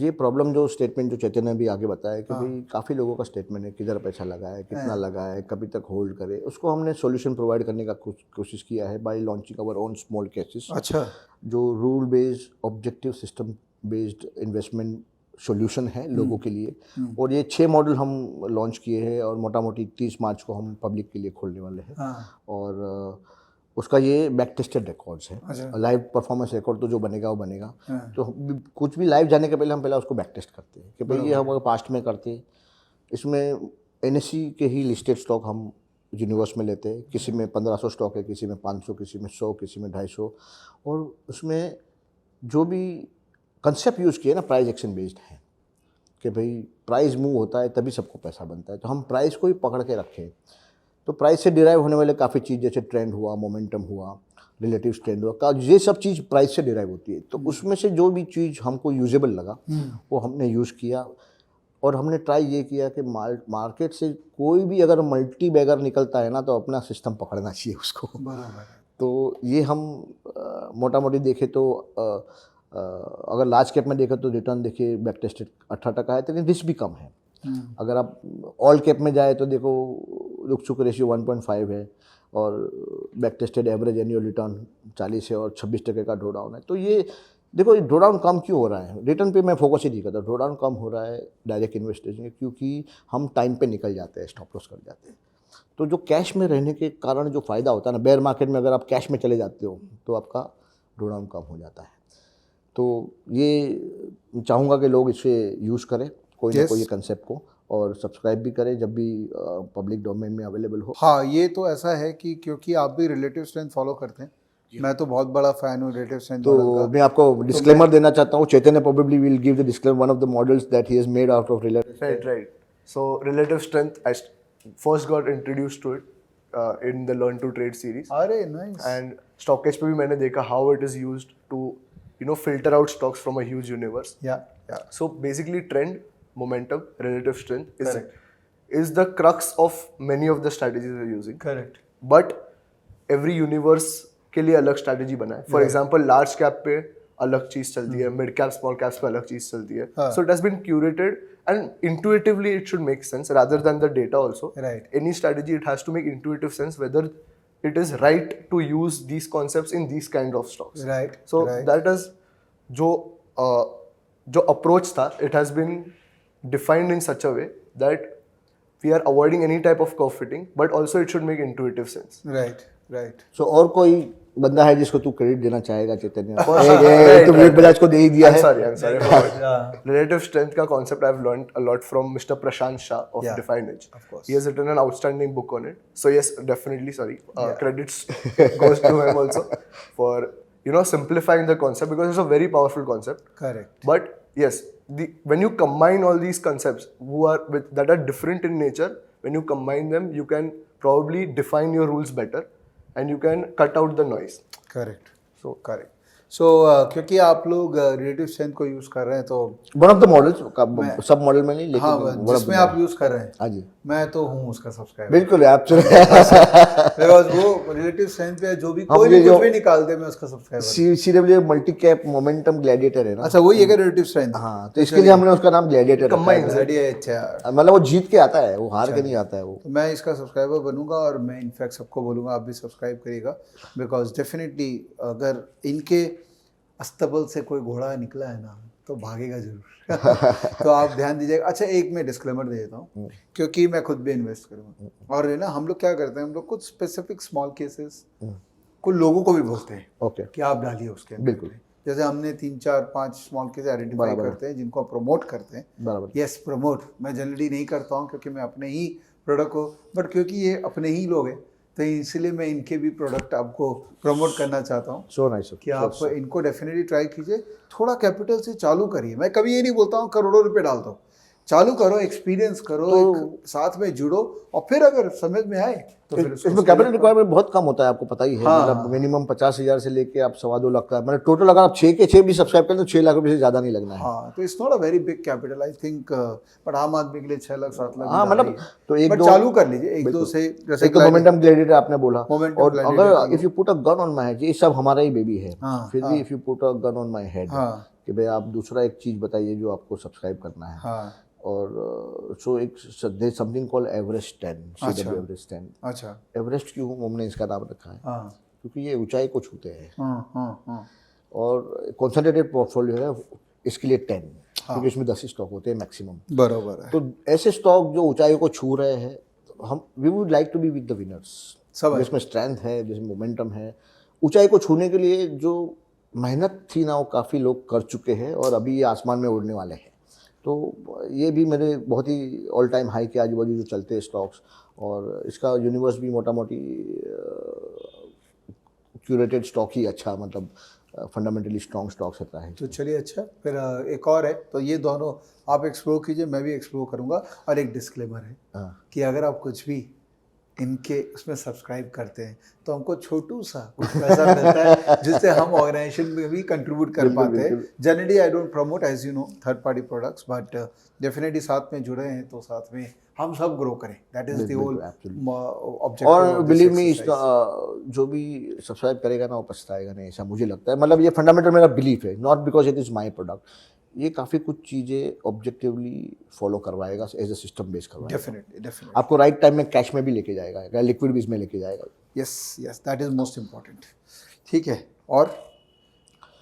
ये प्रॉब्लम जो स्टेटमेंट जो चैतन्य ने भी आगे बताया कि भाई काफ़ी लोगों का स्टेटमेंट है किधर पैसा लगा है, कितना लगा है, कभी तक होल्ड करे, उसको हमने सॉल्यूशन प्रोवाइड करने का कोशिश किया है bye launching our own small cases, अच्छा जो rule based objective system based investment solution है लोगों के लिए। और ये 6 मॉडल हम लॉन्च किए हैं और मोटा मोटी 30 मार्च को हम पब्लिक के लिए खोलने वाले हैं। हाँ और उसका ये बैक टेस्टेड रिकॉर्ड्स है। अच्छा। लाइव परफॉर्मेंस रिकॉर्ड तो जो बनेगा वो बनेगा। हाँ। तो कुछ भी लाइव जाने के पहले हम पहले उसको बैक टेस्ट करते हैं कि भाई ये हम पास्ट में करते हैं। इसमें NSE के ही लिस्टेड स्टॉक हम यूनिवर्स में लेते हैं, किसी में 1500 स्टॉक है, किसी में 500, किसी में 100, किसी में 250। और उसमें जो भी कंसेप्ट यूज़ किए ना प्राइस एक्शन बेस्ड है कि भाई प्राइस मूव होता है तभी सबको पैसा बनता है, तो हम प्राइस को ही पकड़ के रखें। तो प्राइस से डिराइव होने वाले काफ़ी चीज़ जैसे ट्रेंड हुआ, मोमेंटम हुआ, रिलेटिव ट्रेंड हुआ, ये सब चीज़ प्राइस से डिराइव होती है। तो उसमें से जो भी चीज़ हमको यूजेबल लगा वो हमने यूज़ किया। और हमने ट्राई ये किया कि मार्केट से कोई भी अगर मल्टी बैगर निकलता है ना तो अपना सिस्टम पकड़ना चाहिए उसको। बराबर है। तो ये हम मोटा मोटी देखें तो अगर लार्ज कैप में देखें तो रिटर्न देखिए बैक टेस्टेड 18% है, लेकिन रिस्क भी कम है। अगर आप ऑल कैप में जाए तो देखो रुक चुक रेशियो 1.5 है और back tested average annual return 40 है और 26% का ड्रॉ डाउन है। तो ये देखो ये ड्रॉ डाउन कम क्यों हो रहा है, रिटर्न पे मैं फोकस ही नहीं करता। ड्रॉ डाउन कम हो रहा है डायरेक्ट इन्वेस्टेशन में क्योंकि हम टाइम पे निकल जाते हैं, स्टॉप लॉस कर जाते हैं। तो जो कैश में रहने के कारण जो फ़ायदा होता है ना, बेयर मार्केट में अगर आप कैश में चले जाते हो तो आपका ड्रॉ डाउन कम हो जाता है। तो ये चाहूँगा कि लोग इसे यूज़ करें कोई ना कोई कंसेप्ट को, और सब्सक्राइब भी करें जब भी पब्लिक डोमेन में अवेलेबल हो। हाँ ये तो ऐसा है कि क्योंकि आप भी रिलेटिव स्ट्रेंथ फॉलो करते हैं, मैं तो बहुत बड़ा फैन हूँ रिलेटिव स्ट्रेंथ मॉडल तो का। मैं आपको डिस्क्लेमर देना चाहता हूँ, Chaitanya probably will give the disclaimer one of the models that he has made out of relative. Right. So relative strength, I first got introduced to it in the Learn to Trade series, अरे नाइस। and Stockage पे भी मैंने देखा how it is used to filter out stocks from a huge universe. या So basically, trend, momentum, relative strength is the crux of many of the strategies we're using. Correct. But every universe के लिए अलग strategy बना है. For example, large cap पे अलग चीज चलती है, mid cap, small caps पे अलग चीज चलती है. So it has been curated and intuitively it should make sense rather than the data also. Right. Any strategy it has to make intuitive sense whether it is right to use these concepts in these kind of stocks. Right. So right. that is जो approach था, it has been defined in such a way that we are avoiding any type of curve fitting, but also it should make intuitive sense. Right right. So और कोई बंदा है जिसको तू क्रेडिट देना चाहेगा चैतन्य? तो विवेक बजाज को दे ही दिया है। I'm sorry. Relative strength का concept I've learned a lot from Mr. Prashant Shah of Define Edge. Of course. He has written an outstanding book on it. So yes, definitely, sorry. Credits goes to him also for simplifying the concept because it's a very powerful concept. Correct. But yes, when you combine all these concepts that are different in nature, when you combine them, you can probably define your rules better and you can cut out the noise. Correct so क्योंकि आप लोग रिलेटिव स्ट्रेंथ को यूज कर रहे हैं तो वन ऑफ द मॉडल्स, सब मॉडल में नहीं, लेकिन हाँ one of the जिसमें आप यूज कर रहे हैं, हाँ जी मैं तो हूँ उसका सब्सक्राइबर। बिल्कुल आप चलो बिकॉज वो रिलेटिव स्ट्रेंथ पे जो भी कोई भी कुछ भी निकाल दे मैं उसका subscriber. CW multi cap momentum gladiator है ना। अच्छा वही है क्या रिलेटिव स्ट्रेंथ? हाँ, तो इसके लिए हमने उसका नाम ग्लैडिएटर रखा है। अच्छा, मतलब वो जीत के आता है, वो हार के नहीं आता है वो। तो मैं इसका सब्सक्राइबर बनूंगा और मैं इनफैक्ट सबको बोलूंगा आप भी सब्सक्राइब करिएगा, बिकॉज डेफिनेटली अगर इनके अस्तबल से कोई घोड़ा निकला है ना तो भागेगा जरूर। तो आप ध्यान दीजिएगा। अच्छा एक मैं डिस्क्लेमर दे देता हूँ क्योंकि मैं खुद भी इन्वेस्ट करूँगा और है ना हम लोग क्या करते हैं, हम लोग कुछ स्पेसिफिक स्मॉल केसेस कुछ लोगों को भी बोलते हैं ओके कि आप डालिए उसके अंदर। बिल्कुल। जैसे हमने 3-4-5 स्मॉल केस आइडेंटिफाई करते हैं जिनको प्रमोट करते हैं। बराबर। यस प्रमोट मैं जनरली नहीं करता हूँ क्योंकि मैं अपने ही प्रोडक्ट को, बट क्योंकि ये अपने ही लोग हैं तो इसलिए मैं इनके भी प्रोडक्ट आपको प्रमोट करना चाहता हूँ। सो नाइस कि आप इनको डेफिनेटली ट्राई कीजिए, थोड़ा कैपिटल से चालू करिए। मैं कभी ये नहीं बोलता हूँ करोड़ों रुपए डाल दो, चालू करो, एक्सपीरियंस करो, एक साथ में जुड़ो और फिर अगर समझ में आए तो फिर इसमें कैपिटल रिक्वायरमेंट बहुत कम होता है, आपको पता ही है। मतलब मिनिमम 50,000 से लेके आप 2.25 लाख का, मतलब टोटल अगर आप 6 के 6 भी सब्सक्राइब करें तो 6 लाख रुपए से ज़्यादा नहीं लगना है। हाँ तो it's not a very big capital I think, but आम आदमी के लिए 6 लाख 7 लाख हाँ मतलब तो एक दो चालू कर लीजिए, एक दो से। जैसे एक मोमेंटम ग्लैडिएटर आपने बोला, Momentum और Gladiator अगर if you put a gun on my head, ये सब हमारा ही बेबी है, हाँ, फिर भी if you put a gun on my head कि भाई आप दूसरा एक चीज़ बताइए जो आपको सब्सक्राइब करना है। हाँ और सो एक there something called Everest 10, CW Everest 10। अच्छा एवरेस्ट क्यों हमने इसका नाम रखा है? हाँ क्योंकि ये ऊंचाई को छूते हैं हाँ और कॉन्सेंट्रेटेड पोर्टफोलियो है इसके लिए 10, क्योंकि इसमें 10 स्टॉक होते हैं मैक्सिमम। बराबर है। तो ऐसे स्टॉक जो ऊंचाई को छू रहे हैं, हम we would like to be with the winners, जिसमें स्ट्रेंथ है, जिसमें मोमेंटम है। ऊंचाई को छूने के लिए जो मेहनत थी ना वो काफ़ी लोग कर चुके हैं और अभी ये आसमान में उड़ने वाले हैं। तो ये भी मेरे बहुत ही ऑल टाइम हाई के आजू बाजू जो चलते हैं स्टॉक्स, और इसका यूनिवर्स भी मोटा मोटी क्यूरेटेड स्टॉक ही अच्छा, मतलब फंडामेंटली स्ट्रॉन्ग स्टॉक्स रहता है। तो चलिए अच्छा, फिर एक और है, तो ये दोनों आप एक्सप्लोर कीजिए, मैं भी एक्सप्लोर करूंगा। और एक डिस्क्लेमर है कि अगर आप कुछ भी इनके उसमें सब्सक्राइब करते हैं तो हमको छोटू सा कुछ पैसा मिलता है जिससे हम ऑर्गेनाइजेशन में भी कंट्रीब्यूट कर पाते हैं। Generally I don't promote as you know third party products, but definitely साथ में जुड़े हैं तो साथ में हम सब ग्रो करें, that is the whole objective. और बिलीव मी, इसका जो भी सब्सक्राइब करेगा ना वो पछताएगा नहीं, ऐसा मुझे लगता है। मतलब ये फंडामेंटल मेरा बिलीफ है, not because it is my product. ये काफ़ी कुछ चीज़ें ऑब्जेक्टिवली फॉलो करवाएगा, एज अ सिस्टम बेस करवाएगा। डेफिनेटली आपको राइट टाइम में कैश में भी लेके जाएगा, लिक्विड भी इसमें लेके जाएगा। Yes yes, that is most important. ठीक है, और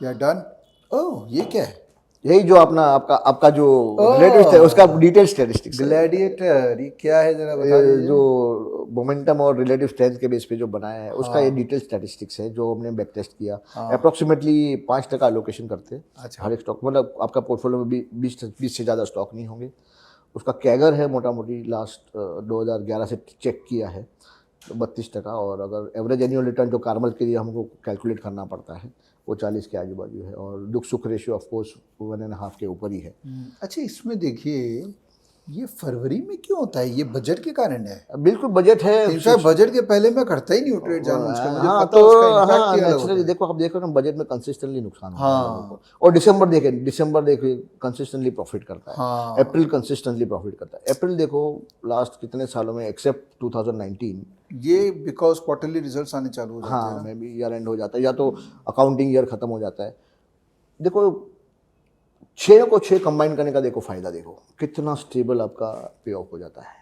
यू आर डन। ओह ये क्या है? यही जो आपका जो रिलेटिव है उसका डिटेल स्टैटिस्टिक्स। ग्लैडिएटर ये क्या है जरा बता दीजिए। जो मोमेंटम और रिलेटिव स्ट्रेंथ के बेस पे जो बनाया है उसका ये डिटेल स्टैटिस्टिक्स है जो हमने बैक टेस्ट किया। अप्रोक्सीमेटली 5% एलोकेशन करते हैं हर एक स्टॉक, मतलब आपका पोर्टफोलियो में 20 से ज़्यादा स्टॉक नहीं होंगे। उसका कैगर है मोटा मोटी लास्ट 2011 से चेक किया है 32%, और अगर एवरेज एनुअल रिटर्न जो कार्मल के लिए हमको कैलकुलेट करना पड़ता है वो 40 के आजू बाजू है, और दुख सुख रेशियो ऑफ कोर्स 1.5 के ऊपर ही है। अच्छा इसमें देखिए ये फरवरी में क्यों होता है? ये बजट के कारण है? बिल्कुल बजट है। इनफैक्ट बजट के पहले मैं करता ही नहीं हूँ ट्रेड जानबूझ के, मुझे हाँ, पता तो उसका इम्पैक्ट हाँ ही अलग होता नेचुरली है। देखो, आप देख रहे हो ना बजट में कंसिस्टेंटली नुकसान होता है लोगों को। और दिसंबर देखिए कंसिस्टेंटली प्रॉफिट करता है। हाँ। अप्रैल कंसिस्टेंटली प्रॉफिट करता है। अप्रैल देखो लास्ट कितने सालों में एक्सेप्ट 2019, ये बिकॉज क्वार्टरली रिजल्ट्स आने चालू हो जाते हैं। हाँ में भी ईयर एंड हो जाता है या तो अकाउंटिंग ईयर खत्म हो जाता है। देखो 6 को 6 कंबाइन करने का देखो फ़ायदा, देखो कितना स्टेबल आपका पे ऑफ हो जाता है।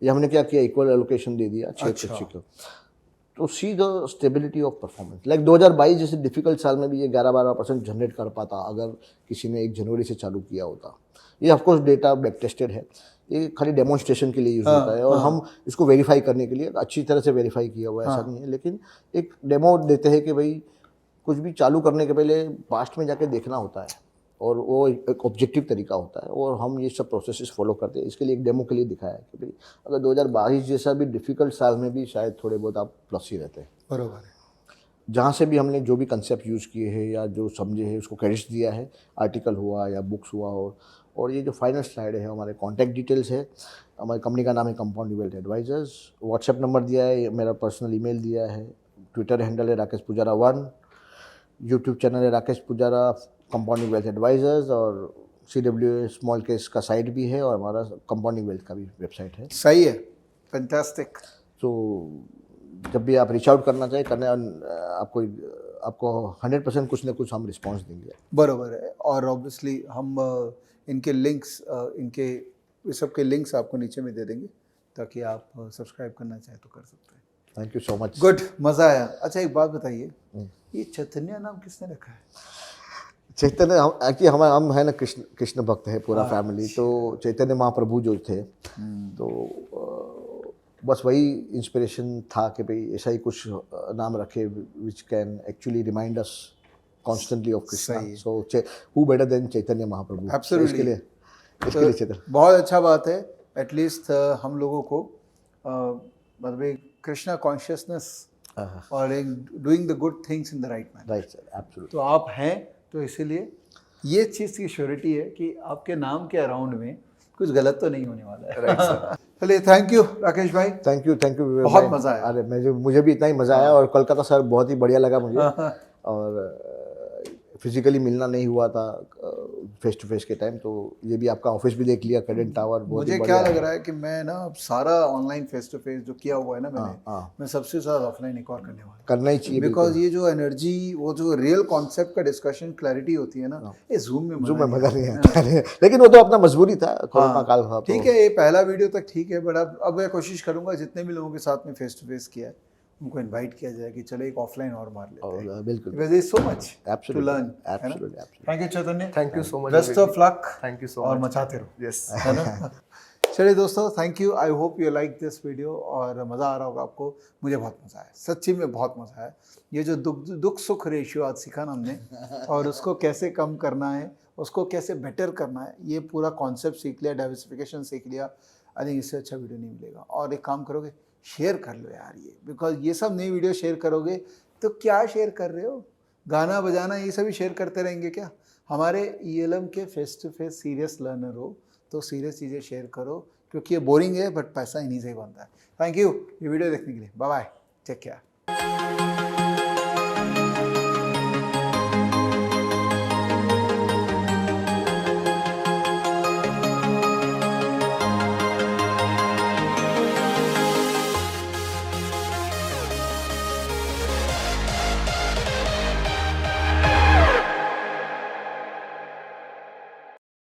ये हमने क्या किया, इक्वल एलोकेशन दे दिया 6 को। तो see the stability of performance. Like 2022 जैसे डिफिकल्ट साल में भी ये 11-12% जनरेट कर पाता अगर किसी ने 1 जनवरी से चालू किया होता। ये ऑफकोर्स डेटा बैक टेस्टेड है, ये खाली डेमोन्स्ट्रेशन के लिए यूज़ होता है, और हम इसको वेरीफाई करने के लिए अच्छी तरह से वेरीफाई किया हुआ है, ऐसा नहीं है। लेकिन एक डेमो देते हैं कि भाई कुछ भी चालू करने के पहले पास्ट में जाके देखना होता है, और वो एक ऑब्जेक्टिव तरीका होता है, और हम ये सब प्रोसेसेस फॉलो करते हैं। इसके लिए एक डेमो के लिए दिखाया है कि भाई अगर 2022 जैसा भी डिफ़िकल्ट साल में भी शायद थोड़े बहुत आप प्लस ही रहते हैं। बरोबर है। जहाँ से भी हमने जो भी कंसेप्ट यूज़ किए हैं या जो समझे हैं उसको क्रेडिट्स दिया है, आर्टिकल हुआ या बुक्स हुआ और ये जो फाइनल स्लाइड है हमारे कॉन्टैक्ट डिटेल्स है। हमारी कंपनी का नाम है compound wealth advisors. WhatsApp number दिया है, मेरा पर्सनल ईमेल दिया है, ट्विटर हैंडल है राकेश पुजारा 1, यूट्यूब चैनल है Rakesh Pujara compounding wealth advisors और CWA स्मॉल केस का साइट भी है और हमारा कंपाउंडिंग वेल्थ का भी वेबसाइट है। सही है, फैंटास्टिक। तो जब भी आप रीच आउट करना चाहिए करने आपको 100% कुछ ना कुछ हम रिस्पांस देंगे। बरोबर है। और ऑब्वियसली हम इनके लिंक्स इनके इस सब के लिंक्स आपको नीचे में दे देंगे ताकि आप सब्सक्राइब करना चाहें तो कर सकते हैं। Thank you so much. Good, मज़ा आया। अच्छा एक बात बताइए, ये चैतन्य नाम किसने रखा है? चैतन्य एक्चुअली हम है ना कृष्ण भक्त है पूरा फैमिली। तो चैतन्य महाप्रभु जो थे तो बस वही इंस्पिरेशन था कि भाई ऐसा ही कुछ नाम रखे which can actually remind us constantly of Krishna. So who better than Chaitanya Mahaprabhu. Absolutely. इसके लिए चैतन्य बहुत अच्छा बात है। एटलीस्ट हम लोगों को मतलब एक कृष्णा कॉन्शियसनेस और एक doing the good things in the right manner. Right sir, absolutely. तो आप हैं तो इसीलिए ये चीज़ की श्योरिटी है कि आपके नाम के अराउंड में कुछ गलत तो नहीं होने वाला है। Right sir. चलिए, थैंक यू राकेश भाई। थैंक यू बहुत मज़ा आया। अरे मुझे भी इतना ही मज़ा आया और कोलकाता सर बहुत ही बढ़िया लगा मुझे। और फिजिकली मिलना नहीं हुआ था फेस टू फेस के टाइम, तो ये भी आपका ऑफिस भी देख लिया, कैडेंट टावर। मुझे क्या लग रहा है कि मैं ना अब सारा ऑनलाइन फेस टू फेस जो किया हुआ है ना मैंने, मैं सबसे ज़्यादा ऑफलाइन एक और करने वाला करना ही चाहिए बिकॉज ये जो एनर्जी, वो जो रियल कॉन्सेप्ट का डिस्कशन क्लैरिटी होती है ना, ये जूम में मजा नहीं आता है। लेकिन वो तो अपना मजबूरी था, कोरोना काल था। ठीक है, ये पहला वीडियो तक ठीक है, बट अब मैं कोशिश करूंगा जितने भी लोगों के साथ में फेस टू फेस किया है उनको इनवाइट किया जाए कि चलो एक ऑफलाइन और मार लेते हैं। बिल्कुल, because there is so much to absolutely, learn. Absolutely. Thank you Chaitanya, thank you so much. Best of luck. Thank you so और मच। मचाते रहो। यस। है ना? चलिए दोस्तों, thank you. I hope you like this video और मज़ा आ रहा होगा आपको। मुझे बहुत मज़ा आया, सच्ची में बहुत मज़ा आया। ये जो दुख सुख रेशियो आज सीखा ना हमने और उसको कैसे कम करना है, उसको कैसे बेटर करना है, ये पूरा कॉन्सेप्ट सीख लिया, डाइवर्सिफिकेशन सीख लिया। आई थिंक इससे अच्छा वीडियो नहीं मिलेगा। और एक काम करोगे, शेयर कर लो यार ये, बिकॉज ये सब नई वीडियो शेयर करोगे तो क्या शेयर कर रहे हो, गाना बजाना ये सभी शेयर करते रहेंगे क्या? हमारे ELM के face to face serious learner हो तो सीरियस चीज़ें शेयर करो, क्योंकि ये बोरिंग है बट पैसा इन्हीं से ही बनता है। थैंक यू ये वीडियो देखने के लिए। Bye bye, take care.